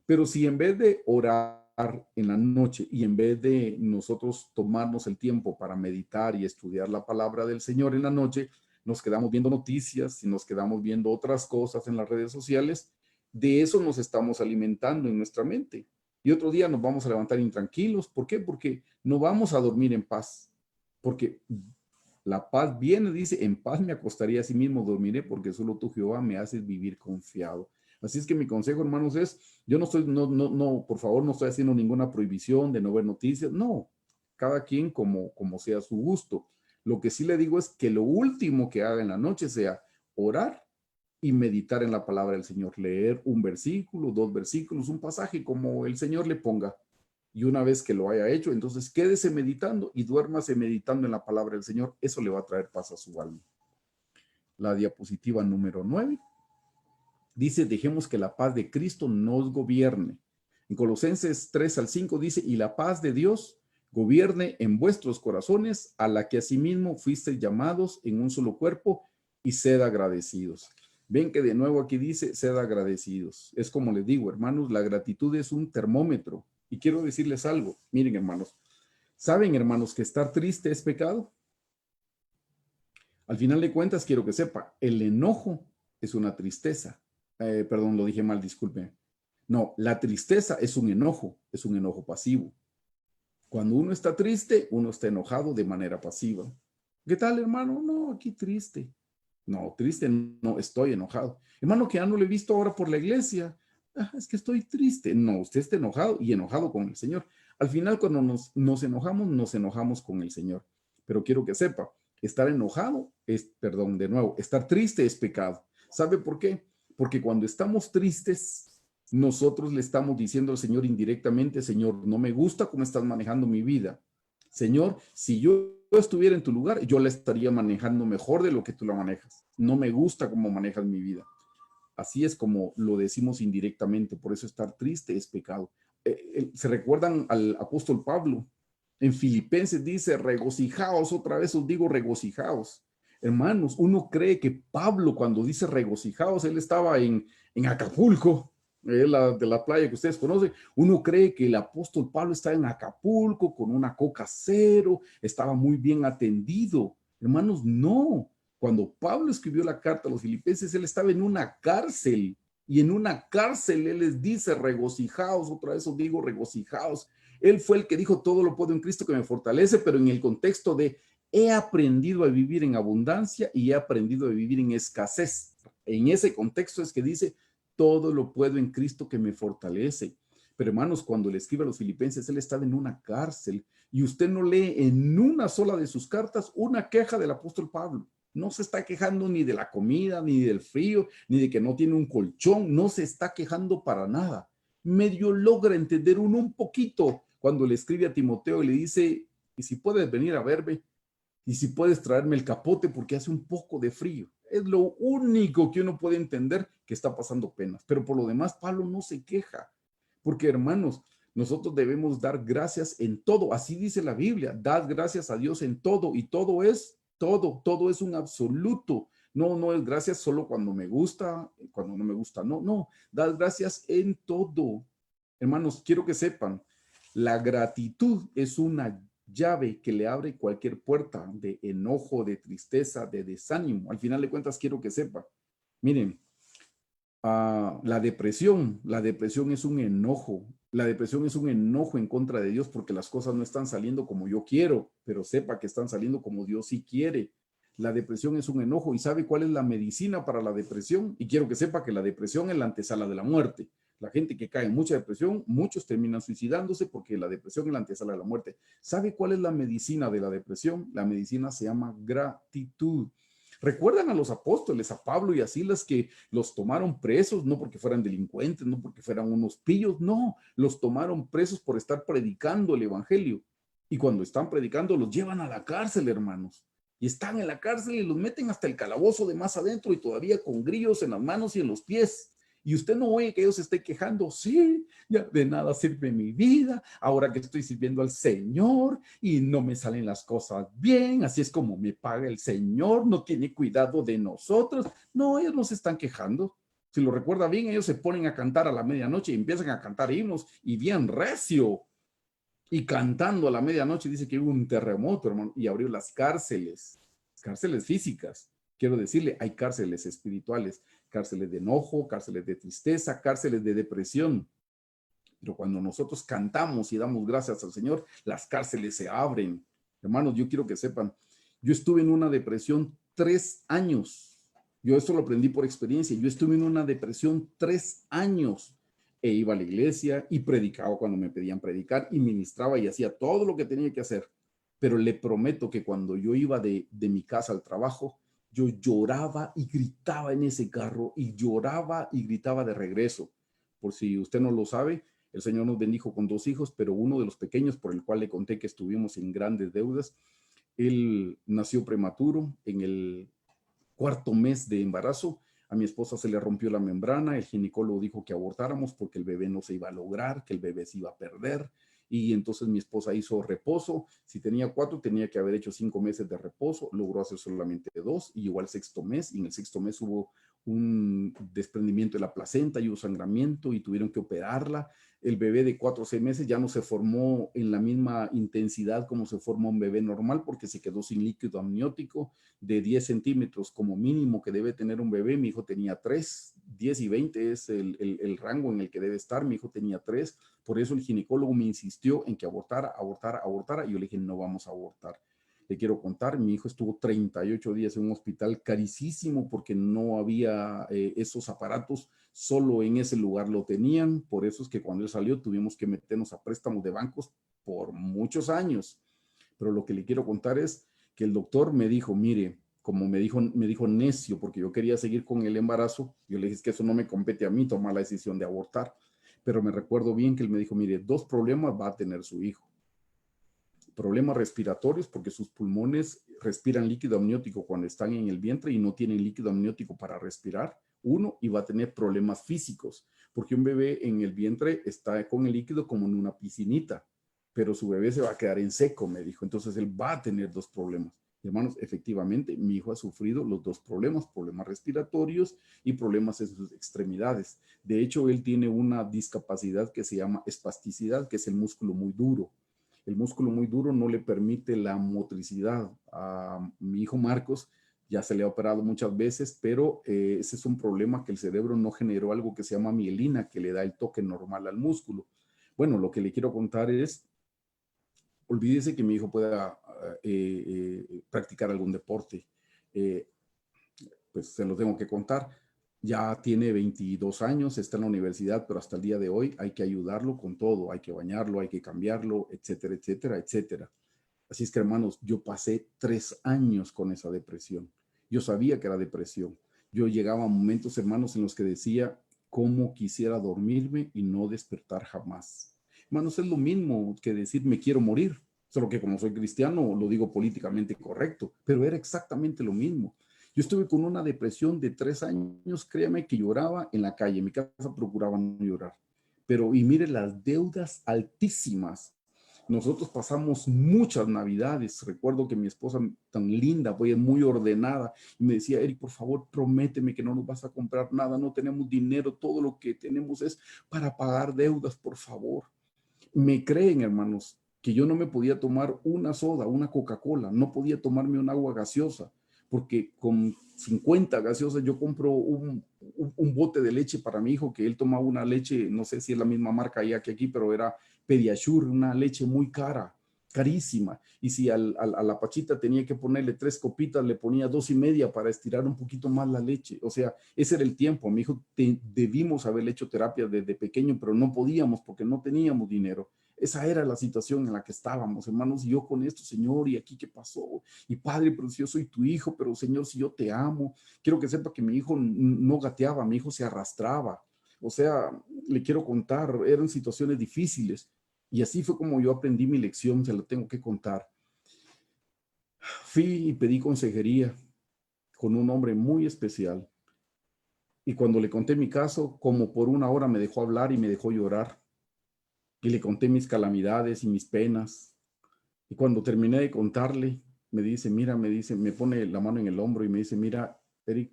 Pero si en vez de orar en la noche y en vez de nosotros tomarnos el tiempo para meditar y estudiar la palabra del Señor en la noche, nos quedamos viendo noticias y nos quedamos viendo otras cosas en las redes sociales, de eso nos estamos alimentando en nuestra mente. Y otro día nos vamos a levantar intranquilos. ¿Por qué? Porque no vamos a dormir en paz. Porque la paz viene, dice, en paz me acostaré, así mismo dormiré, porque solo tú, Jehová, me haces vivir confiado. Así es que mi consejo, hermanos, es, yo no estoy, no, por favor, no estoy haciendo ninguna prohibición de no ver noticias, no, cada quien como sea su gusto. Lo que sí le digo es que lo último que haga en la noche sea orar y meditar en la palabra del Señor, leer un versículo, dos versículos, un pasaje como el Señor le ponga. Y una vez que lo haya hecho, entonces quédese meditando y duérmase meditando en la palabra del Señor. Eso le va a traer paz a su alma. La diapositiva número 9 dice, dejemos que la paz de Cristo nos gobierne. En Colosenses 3-5 dice, y la paz de Dios gobierne en vuestros corazones, a la que asimismo fuisteis llamados en un solo cuerpo, y sed agradecidos. Ven que de nuevo aquí dice, sed agradecidos. Es como les digo, hermanos, la gratitud es un termómetro. Y quiero decirles algo, miren, hermanos, ¿saben, hermanos, que estar triste es pecado? Al final de cuentas, quiero que sepa, el enojo es una tristeza. Perdón, lo dije mal, disculpe. No, la tristeza es un enojo pasivo. Cuando uno está triste, uno está enojado de manera pasiva. ¿Qué tal, hermano? No, aquí triste. No, triste no, estoy enojado. Hermano, que ya no le he visto ahora por la iglesia. Ah, es que estoy triste. No, usted está enojado y enojado con el Señor. Al final, cuando nos enojamos con el Señor. Pero quiero que sepa, estar enojado es, perdón, de nuevo, estar triste es pecado. ¿Sabe por qué? Porque cuando estamos tristes, nosotros le estamos diciendo al Señor indirectamente, Señor, no me gusta cómo estás manejando mi vida. Señor, si yo estuviera en tu lugar, yo la estaría manejando mejor de lo que tú la manejas. No me gusta cómo manejas mi vida. Así es como lo decimos indirectamente, por eso estar triste es pecado. Se recuerdan al apóstol Pablo, en Filipenses dice, regocijaos, otra vez os digo regocijaos. Hermanos, uno cree que Pablo cuando dice regocijaos, él estaba en Acapulco, de la playa que ustedes conocen. Uno cree que el apóstol Pablo está en Acapulco con una coca cero, estaba muy bien atendido. Hermanos, no. Cuando Pablo escribió la carta a los filipenses, él estaba en una cárcel y en una cárcel él les dice regocijaos, otra vez os digo regocijaos. Él fue el que dijo todo lo puedo en Cristo que me fortalece, pero en el contexto de he aprendido a vivir en abundancia y he aprendido a vivir en escasez. En ese contexto es que dice todo lo puedo en Cristo que me fortalece. Pero hermanos, cuando le escribe a los filipenses, él estaba en una cárcel y usted no lee en una sola de sus cartas una queja del apóstol Pablo. No se está quejando ni de la comida, ni del frío, ni de que no tiene un colchón. No se está quejando para nada. Medio logra entender uno un poquito cuando le escribe a Timoteo y le dice, y si puedes venir a verme, y si puedes traerme el capote porque hace un poco de frío. Es lo único que uno puede entender que está pasando penas. Pero por lo demás, Pablo no se queja. Porque hermanos, nosotros debemos dar gracias en todo. Así dice la Biblia. Dad gracias a Dios en todo. Y todo es todo es un absoluto. No, no es gracias solo cuando me gusta, cuando no me gusta. No, no. Dad gracias en todo. Hermanos, quiero que sepan, la gratitud es una llave que le abre cualquier puerta de enojo, de tristeza, de desánimo. Al final de cuentas, quiero que sepa. Miren, La depresión es un enojo. La depresión es un enojo en contra de Dios porque las cosas no están saliendo como yo quiero, pero sepa que están saliendo como Dios sí quiere. La depresión es un enojo. ¿Y sabe cuál es la medicina para la depresión? Y quiero que sepa que la depresión es la antesala de la muerte. La gente que cae en mucha depresión, muchos terminan suicidándose porque la depresión es la antesala de la muerte. ¿Sabe cuál es la medicina de la depresión? La medicina se llama gratitud. ¿Recuerdan a los apóstoles, a Pablo y a Silas, que los tomaron presos, no porque fueran delincuentes, no porque fueran unos pillos, no, los tomaron presos por estar predicando el evangelio? Y cuando están predicando, los llevan a la cárcel, hermanos. Y están en la cárcel y los meten hasta el calabozo de más adentro y todavía con grillos en las manos y en los pies. Y usted no oye que ellos se estén quejando, sí, ya de nada sirve mi vida, ahora que estoy sirviendo al Señor y no me salen las cosas bien, así es como me paga el Señor, no tiene cuidado de nosotros. No, ellos no se están quejando. Si lo recuerda bien, ellos se ponen a cantar a la medianoche y empiezan a cantar himnos y bien recio. Y cantando a la medianoche dice que hubo un terremoto, hermano, y abrió las cárceles, cárceles físicas. Quiero decirle, hay cárceles espirituales, cárceles de enojo, cárceles de tristeza, cárceles de depresión. Pero cuando nosotros cantamos y damos gracias al Señor, las cárceles se abren. Hermanos, yo quiero que sepan, yo estuve en una depresión 3 años. Yo esto lo aprendí por experiencia. Yo estuve en una depresión 3 años e iba a la iglesia y predicaba cuando me pedían predicar y ministraba y hacía todo lo que tenía que hacer. Pero le prometo que cuando yo iba de mi casa al trabajo, yo lloraba y gritaba en ese carro y lloraba y gritaba de regreso. Por si usted no lo sabe, el Señor nos bendijo con 2 hijos, pero uno de los pequeños, por el cual le conté que estuvimos en grandes deudas, él nació prematuro en el 4 mes de embarazo. A mi esposa se le rompió la membrana, el ginecólogo dijo que abortáramos porque el bebé no se iba a lograr, que el bebé se iba a perder. Y entonces mi esposa hizo reposo. Si tenía 4, tenía que haber hecho 5 meses de reposo. Logró hacer solamente 2 y llegó al 6.º mes. Y en el 6.º mes hubo un desprendimiento de la placenta y hubo sangramiento y tuvieron que operarla. El bebé de 4 o 6 meses ya no se formó en la misma intensidad como se forma un bebé normal porque se quedó sin líquido amniótico de 10 centímetros como mínimo que debe tener un bebé. Mi hijo tenía 3, 10 y 20 es el rango en el que debe estar. Mi hijo tenía 3. Por eso el ginecólogo me insistió en que abortara, y yo le dije, no vamos a abortar. Le quiero contar, mi hijo estuvo 38 días en un hospital carísimo porque no había esos aparatos, solo en ese lugar lo tenían. Por eso es que cuando él salió tuvimos que meternos a préstamos de bancos por muchos años. Pero lo que le quiero contar es que el doctor me dijo, mire, como me dijo necio, porque yo quería seguir con el embarazo, yo le dije, es que eso no me compete a mí tomar la decisión de abortar. Pero me recuerdo bien que él me dijo, mire, 2 problemas va a tener su hijo. Problemas respiratorios, porque sus pulmones respiran líquido amniótico cuando están en el vientre y no tienen líquido amniótico para respirar. Uno, y va a tener problemas físicos, porque un bebé en el vientre está con el líquido como en una piscinita, pero su bebé se va a quedar en seco, me dijo. Entonces él va a tener 2 problemas. Hermanos, efectivamente, mi hijo ha sufrido los 2 problemas, problemas respiratorios y problemas en sus extremidades. De hecho, él tiene una discapacidad que se llama espasticidad, que es el músculo muy duro. El músculo muy duro no le permite la motricidad. A mi hijo Marcos ya se le ha operado muchas veces, pero ese es un problema que el cerebro no generó algo que se llama mielina, que le da el toque normal al músculo. Bueno, lo que le quiero contar es, olvídese que mi hijo pueda practicar algún deporte. Eh, pues se lo tengo que contar. Ya tiene 22 años, está en la universidad, pero hasta el día de hoy hay que ayudarlo con todo, hay que bañarlo, hay que cambiarlo, etcétera, etcétera, etcétera. Así es que, hermanos, yo pasé 3 años con esa depresión. Yo sabía que era depresión. Yo llegaba a momentos, hermanos, en los que decía, cómo quisiera dormirme y no despertar jamás. Hermanos, es lo mismo que decir, me quiero morir. Solo que como soy cristiano, lo digo políticamente correcto, pero era exactamente lo mismo. Yo estuve con una depresión de 3 años, créame que lloraba en la calle, en mi casa procuraba no llorar. Pero, y mire, las deudas altísimas. Nosotros pasamos muchas navidades. Recuerdo que mi esposa tan linda, fue muy ordenada, y me decía, Eric, por favor, prométeme que no nos vas a comprar nada, no tenemos dinero, todo lo que tenemos es para pagar deudas, por favor. Me creen, hermanos, que yo no me podía tomar una soda, una Coca-Cola, no podía tomarme un agua gaseosa, porque con 50 gaseosas yo compro un bote de leche para mi hijo, que él tomaba una leche, no sé si es la misma marca allá que aquí, pero era Pediasure, una leche muy cara, carísima. Y si a la Pachita tenía que ponerle 3 copitas, le ponía 2 y media para estirar un poquito más la leche. O sea, ese era el tiempo. Mi hijo debimos haberle hecho terapia desde pequeño, pero no podíamos porque no teníamos dinero. Esa era la situación en la que estábamos, hermanos. Y yo con esto, Señor, ¿y aquí qué pasó? Y Padre, pero si yo soy tu hijo, pero Señor, si yo te amo, quiero que sepa que mi hijo no gateaba, mi hijo se arrastraba. O sea, le quiero contar, eran situaciones difíciles. Y así fue como yo aprendí mi lección, se lo tengo que contar. Fui y pedí consejería con un hombre muy especial. Y cuando le conté mi caso, como por 1 hora me dejó hablar y me dejó llorar. Y le conté mis calamidades y mis penas. Y cuando terminé de contarle, me dice, mira, me dice, me pone la mano en el hombro y me dice, mira, Eric,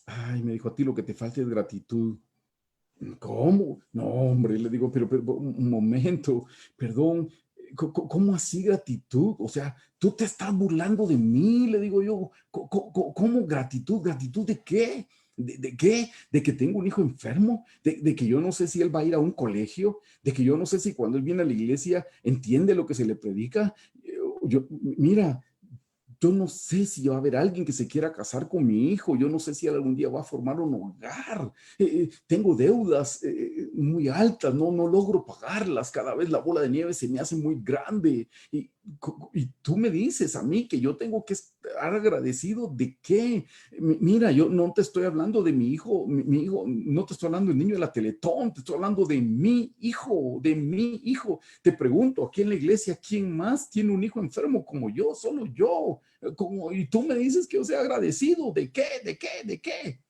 ay, me dijo, a ti lo que te falta es gratitud. ¿Cómo? No, hombre, le digo, pero un momento, perdón, ¿cómo así gratitud? O sea, tú te estás burlando de mí, le digo yo. ¿Cómo gratitud? ¿Gratitud de qué? ¿De qué? ¿De que tengo un hijo enfermo? ¿De que yo no sé si él va a ir a un colegio? ¿De que yo no sé si cuando él viene a la iglesia entiende lo que se le predica? Mira, yo no sé si va a haber alguien que se quiera casar con mi hijo, yo no sé si algún día va a formar un hogar, tengo deudas muy altas, no logro pagarlas, cada vez la bola de nieve se me hace muy grande y tú me dices a mí que yo tengo que estar agradecido de qué. Mira, yo no te estoy hablando de mi hijo, mi hijo, no te estoy hablando del niño de la Teletón, te estoy hablando de mi hijo, de mi hijo. Te pregunto, aquí en la iglesia, ¿quién más tiene un hijo enfermo como yo? Solo yo. Y tú me dices que yo sea agradecido. ¿De qué? ¿De qué? ¿De qué?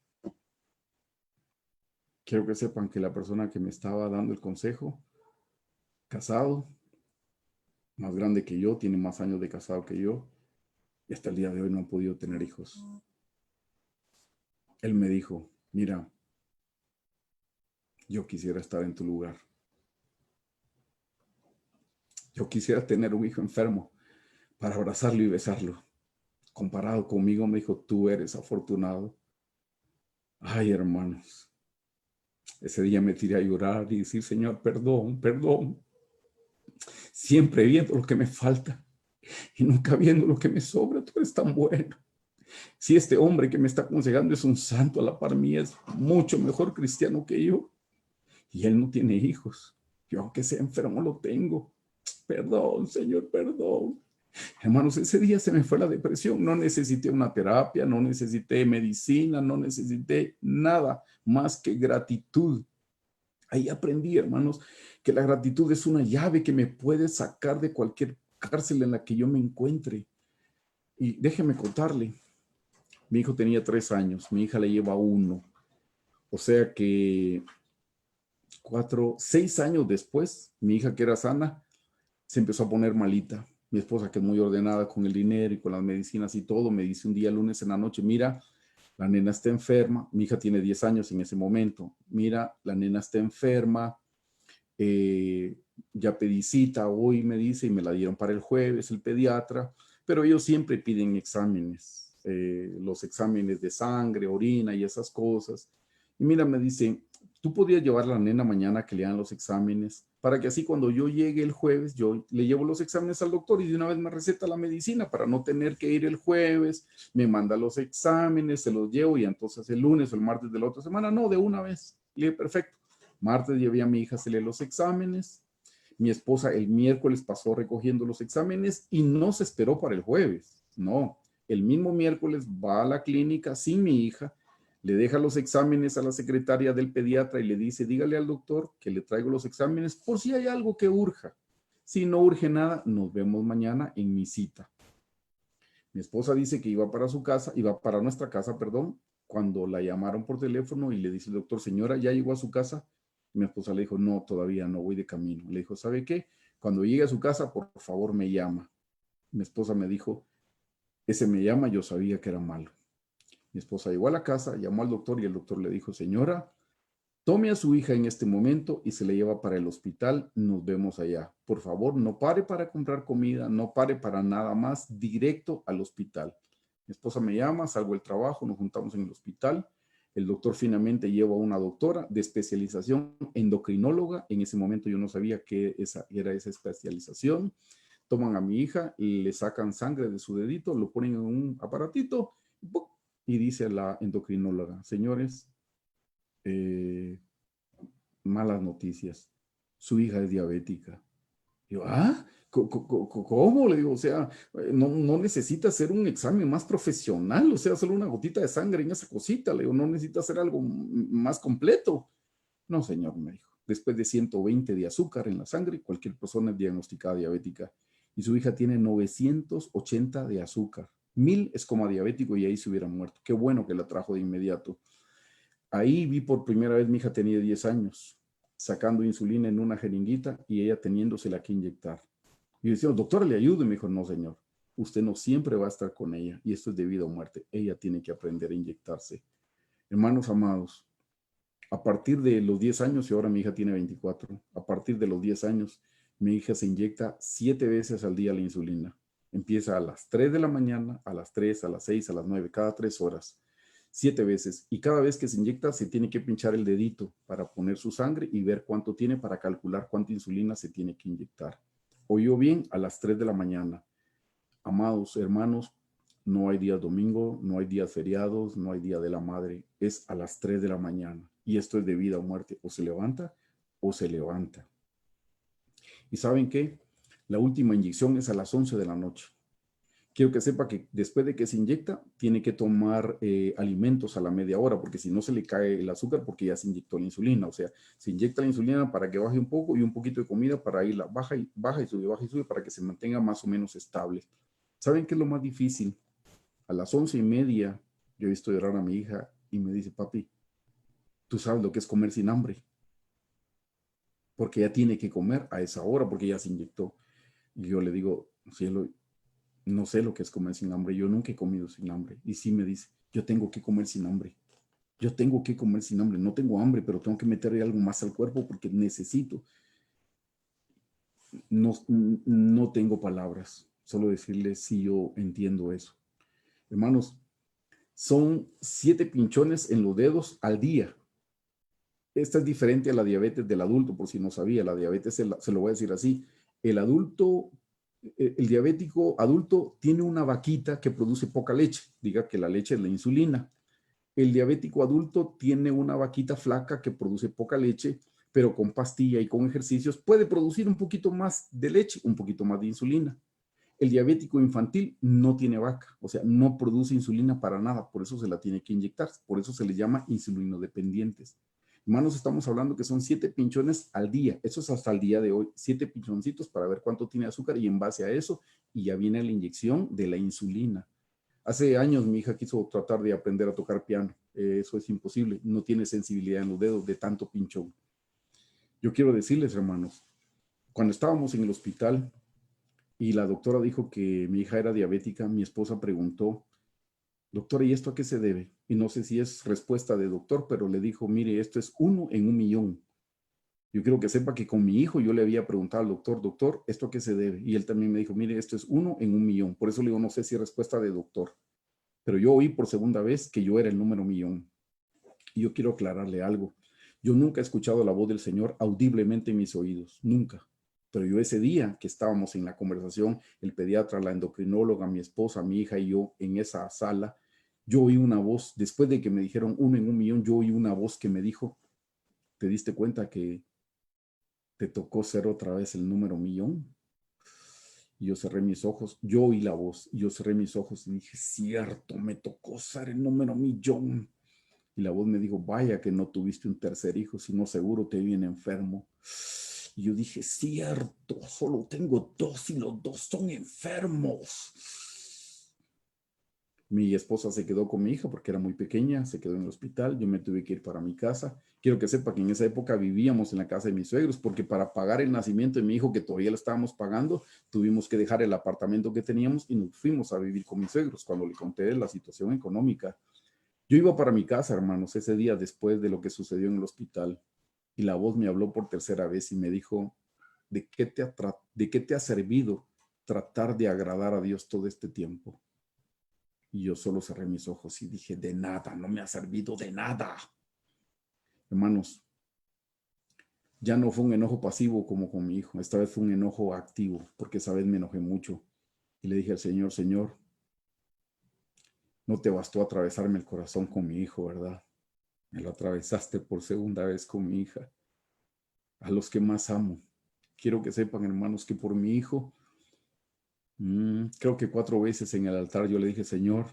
Quiero que sepan que la persona que me estaba dando el consejo, casado, más grande que yo, tiene más años de casado que yo, y hasta el día de hoy no han podido tener hijos. Él me dijo, mira, yo quisiera estar en tu lugar. Yo quisiera tener un hijo enfermo para abrazarlo y besarlo. Comparado conmigo, me dijo, tú eres afortunado. Ay, hermanos, ese día me tiré a llorar y decir, Señor, perdón, perdón. Siempre viendo lo que me falta y nunca viendo lo que me sobra. Tú eres tan bueno. Si este hombre que me está aconsejando es un santo a la par mía, es mucho mejor cristiano que yo. Y él no tiene hijos. Yo, aunque sea enfermo, lo tengo. Perdón, Señor, perdón. Hermanos, ese día se me fue la depresión. No necesité una terapia, no necesité medicina, no necesité nada más que gratitud. Ahí aprendí, hermanos, que la gratitud es una llave que me puede sacar de cualquier cárcel en la que yo me encuentre. Y déjeme contarle, mi hijo tenía 3 años, mi hija le lleva 1. O sea que 6 años después, mi hija que era sana, se empezó a poner malita. Mi esposa, que es muy ordenada con el dinero y con las medicinas y todo, me dice un día lunes en la noche, mira, la nena está enferma, mi hija tiene 10 años en ese momento, mira, la nena está enferma, ya pedí cita hoy, me dice, y me la dieron para el jueves, el pediatra, pero ellos siempre piden exámenes, los exámenes de sangre, orina y esas cosas. Y mira, me dice, tú podrías llevar a la nena mañana a que le hagan los exámenes, para que así cuando yo llegue el jueves, yo le llevo los exámenes al doctor y de una vez me receta la medicina para no tener que ir el jueves, me manda los exámenes, se los llevo y entonces el lunes o el martes de la otra semana, no, de una vez. Le dije, perfecto. Martes llevé a mi hija a hacerle los exámenes. Mi esposa el miércoles pasó recogiendo los exámenes y no se esperó para el jueves. No, el mismo miércoles va a la clínica sin mi hija, le deja los exámenes a la secretaria del pediatra y le dice, dígale al doctor que le traigo los exámenes por si hay algo que urja. Si no urge nada, nos vemos mañana en mi cita. Mi esposa dice que iba para su casa, iba para nuestra casa, perdón, cuando la llamaron por teléfono y le dice el doctor, señora, ¿ya llegó a su casa? Mi esposa le dijo, no, todavía no, voy de camino. Le dijo, ¿sabe qué? Cuando llegue a su casa, por favor, me llama. Mi esposa me dijo, ese me llama, yo sabía que era malo. Mi esposa llegó a la casa, llamó al doctor y el doctor le dijo, señora, tome a su hija en este momento y se le lleva para el hospital, nos vemos allá. Por favor, no pare para comprar comida, no pare para nada más, directo al hospital. Mi esposa me llama, salgo del trabajo, nos juntamos en el hospital. El doctor finalmente lleva a una doctora de especialización endocrinóloga. En ese momento yo no sabía qué era esa especialización. Toman a mi hija, le sacan sangre de su dedito, lo ponen en un aparatito y dice la endocrinóloga, señores, malas noticias, su hija es diabética. Yo, ¿cómo? Le digo, o sea, no necesita hacer un examen más profesional, o sea, solo una gotita de sangre en esa cosita, le digo, no necesita hacer algo más completo. No, señor, me dijo, después de 120 de azúcar en la sangre, cualquier persona es diagnosticada diabética. Y su hija tiene 980 de azúcar. 1000 es como diabético y ahí se hubiera muerto. Qué bueno que la trajo de inmediato. Ahí vi por primera vez, mi hija tenía 10 años, sacando insulina en una jeringuita y ella teniéndosela que inyectar. Y yo decía, doctora, ¿le ayudo? Y me dijo, no, señor, usted no siempre va a estar con ella y esto es de vida o muerte. Ella tiene que aprender a inyectarse. Hermanos amados, a partir de los 10 años, y ahora mi hija tiene 24, a partir de los 10 años, mi hija se inyecta 7 veces al día la insulina. Empieza a las 3 de la mañana, a las 3, a las 6, a las 9, cada 3 horas. 7 veces. Y cada vez que se inyecta, se tiene que pinchar el dedito para poner su sangre y ver cuánto tiene para calcular cuánta insulina se tiene que inyectar. Oyó bien, a las 3 de la mañana. Amados hermanos, no hay día domingo, no hay días feriados, no hay día de la madre. Es a las 3 de la mañana. Y esto es de vida o muerte. O se levanta o se levanta. ¿Y saben qué? La última inyección es a las 11 de la noche. Quiero que sepa que después de que se inyecta, tiene que tomar alimentos a la media hora, porque si no se le cae el azúcar porque ya se inyectó la insulina. O sea, se inyecta la insulina para que baje un poco y un poquito de comida para irla baja y sube para que se mantenga más o menos estable. ¿Saben qué es lo más difícil? A las 11:30 yo he visto llorar a mi hija y me dice, papi, tú sabes lo que es comer sin hambre, porque ella tiene que comer a esa hora porque ya se inyectó. Y yo le digo, cielo, no sé lo que es comer sin hambre, yo nunca he comido sin hambre. Y sí me dice, yo tengo que comer sin hambre, yo tengo que comer sin hambre, no tengo hambre, pero tengo que meterle algo más al cuerpo porque necesito. No tengo palabras, solo decirle si yo entiendo eso. Hermanos, son 7 pinchones en los dedos al día. Esta es diferente a la diabetes del adulto, por si no sabía. La diabetes, se lo voy a decir así, el adulto, el diabético adulto tiene una vaquita que produce poca leche, diga que la leche es la insulina. El diabético adulto tiene una vaquita flaca que produce poca leche, pero con pastilla y con ejercicios puede producir un poquito más de leche, un poquito más de insulina. El diabético infantil no tiene vaca, o sea, no produce insulina para nada, por eso se la tiene que inyectar, por eso se le llama insulinodependientes. Hermanos, estamos hablando que son 7 pinchones al día, eso es hasta el día de hoy, 7 pinchoncitos para ver cuánto tiene azúcar y en base a eso, y ya viene la inyección de la insulina. Hace años mi hija quiso tratar de aprender a tocar piano, eso es imposible, no tiene sensibilidad en los dedos de tanto pinchón. Yo quiero decirles, hermanos, cuando estábamos en el hospital, y la doctora dijo que mi hija era diabética, mi esposa preguntó, doctora, ¿y esto a qué se debe? Y no sé si es respuesta de doctor, pero le dijo, mire, esto es 1 en 1.000.000. Yo quiero que sepa que con mi hijo yo le había preguntado al doctor, doctor, ¿esto a qué se debe? Y él también me dijo, mire, esto es 1 en 1.000.000. Por eso le digo, no sé si es respuesta de doctor, pero yo oí por segunda vez que yo era el número 1.000.000. Y yo quiero aclararle algo. Yo nunca he escuchado la voz del Señor audiblemente en mis oídos, nunca. Pero yo ese día que estábamos en la conversación, el pediatra, la endocrinóloga, mi esposa, mi hija y yo en esa sala, yo oí una voz, después de que me dijeron 1 en 1.000.000, yo oí una voz que me dijo, ¿te diste cuenta que te tocó ser otra vez el número 1.000.000? Y yo cerré mis ojos, yo oí la voz, y yo cerré mis ojos y dije, cierto, me tocó ser el número 1.000.000. Y la voz me dijo, vaya que no tuviste un tercer hijo, si no seguro te viene enfermo. Y yo dije, cierto, solo tengo 2 y los 2 son enfermos. Mi esposa se quedó con mi hija porque era muy pequeña, se quedó en el hospital, yo me tuve que ir para mi casa. Quiero que sepa que en esa época vivíamos en la casa de mis suegros porque para pagar el nacimiento de mi hijo, que todavía lo estábamos pagando, tuvimos que dejar el apartamento que teníamos y nos fuimos a vivir con mis suegros cuando le conté de la situación económica. Yo iba para mi casa, hermanos, ese día después de lo que sucedió en el hospital y la voz me habló por tercera vez y me dijo, ¿de qué te ha servido tratar de agradar a Dios todo este tiempo? Y yo solo cerré mis ojos y dije, de nada, no me ha servido de nada. Hermanos, ya no fue un enojo pasivo como con mi hijo, esta vez fue un enojo activo, porque esa vez me enojé mucho. Y le dije al Señor, Señor, no te bastó atravesarme el corazón con mi hijo, ¿verdad? Me lo atravesaste por segunda vez con mi hija, a los que más amo. Quiero que sepan, hermanos, que por mi hijo, creo que 4 veces en el altar yo le dije, Señor,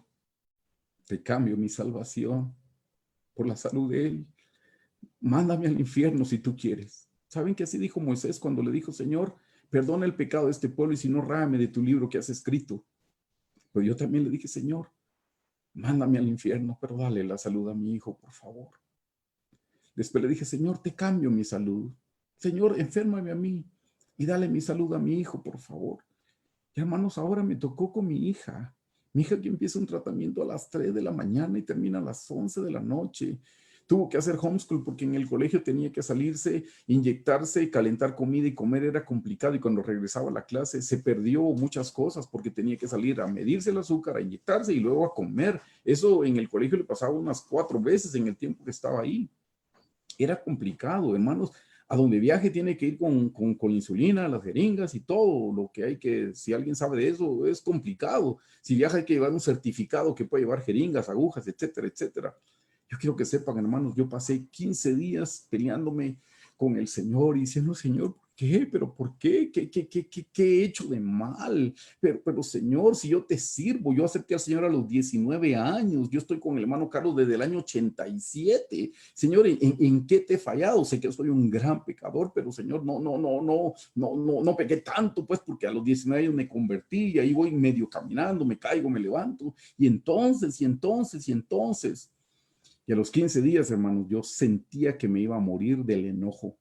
te cambio mi salvación por la salud de él. Mándame al infierno si tú quieres. ¿Saben que así dijo Moisés cuando le dijo, Señor, perdona el pecado de este pueblo y si no, ráame de tu libro que has escrito? Pero yo también le dije, Señor, mándame al infierno, pero dale la salud a mi hijo, por favor. Después le dije, Señor, te cambio mi salud. Señor, enférmame a mí y dale mi salud a mi hijo, por favor. Y hermanos, ahora me tocó con mi hija. Mi hija que empieza un tratamiento a las 3 de la mañana y termina a las 11 de la noche. Tuvo que hacer homeschool porque en el colegio tenía que salirse, inyectarse, calentar comida y comer era complicado. Y cuando regresaba a la clase se perdió muchas cosas porque tenía que salir a medirse el azúcar, a inyectarse y luego a comer. Eso en el colegio le pasaba unas 4 veces en el tiempo que estaba ahí. Era complicado, hermanos. A donde viaje tiene que ir con insulina, las jeringas y todo lo que hay que, si alguien sabe de eso, es complicado. Si viaja hay que llevar un certificado que puede llevar jeringas, agujas, etcétera, etcétera. Yo quiero que sepan, hermanos, yo pasé 15 días peleándome con el Señor y diciendo, Señor, ¿por qué? ¿Pero por qué? ¿Qué he hecho de mal? Pero Señor, si yo te sirvo, yo acepté al Señor a los 19 años, yo estoy con el hermano Carlos desde el año 87. Señor, ¿en qué te he fallado? Sé que soy un gran pecador, pero Señor, no pequé tanto, pues, porque a los 19 años me convertí y ahí voy medio caminando, me caigo, me levanto, y entonces. Y a los 15 días, hermanos, yo sentía que me iba a morir del enojo.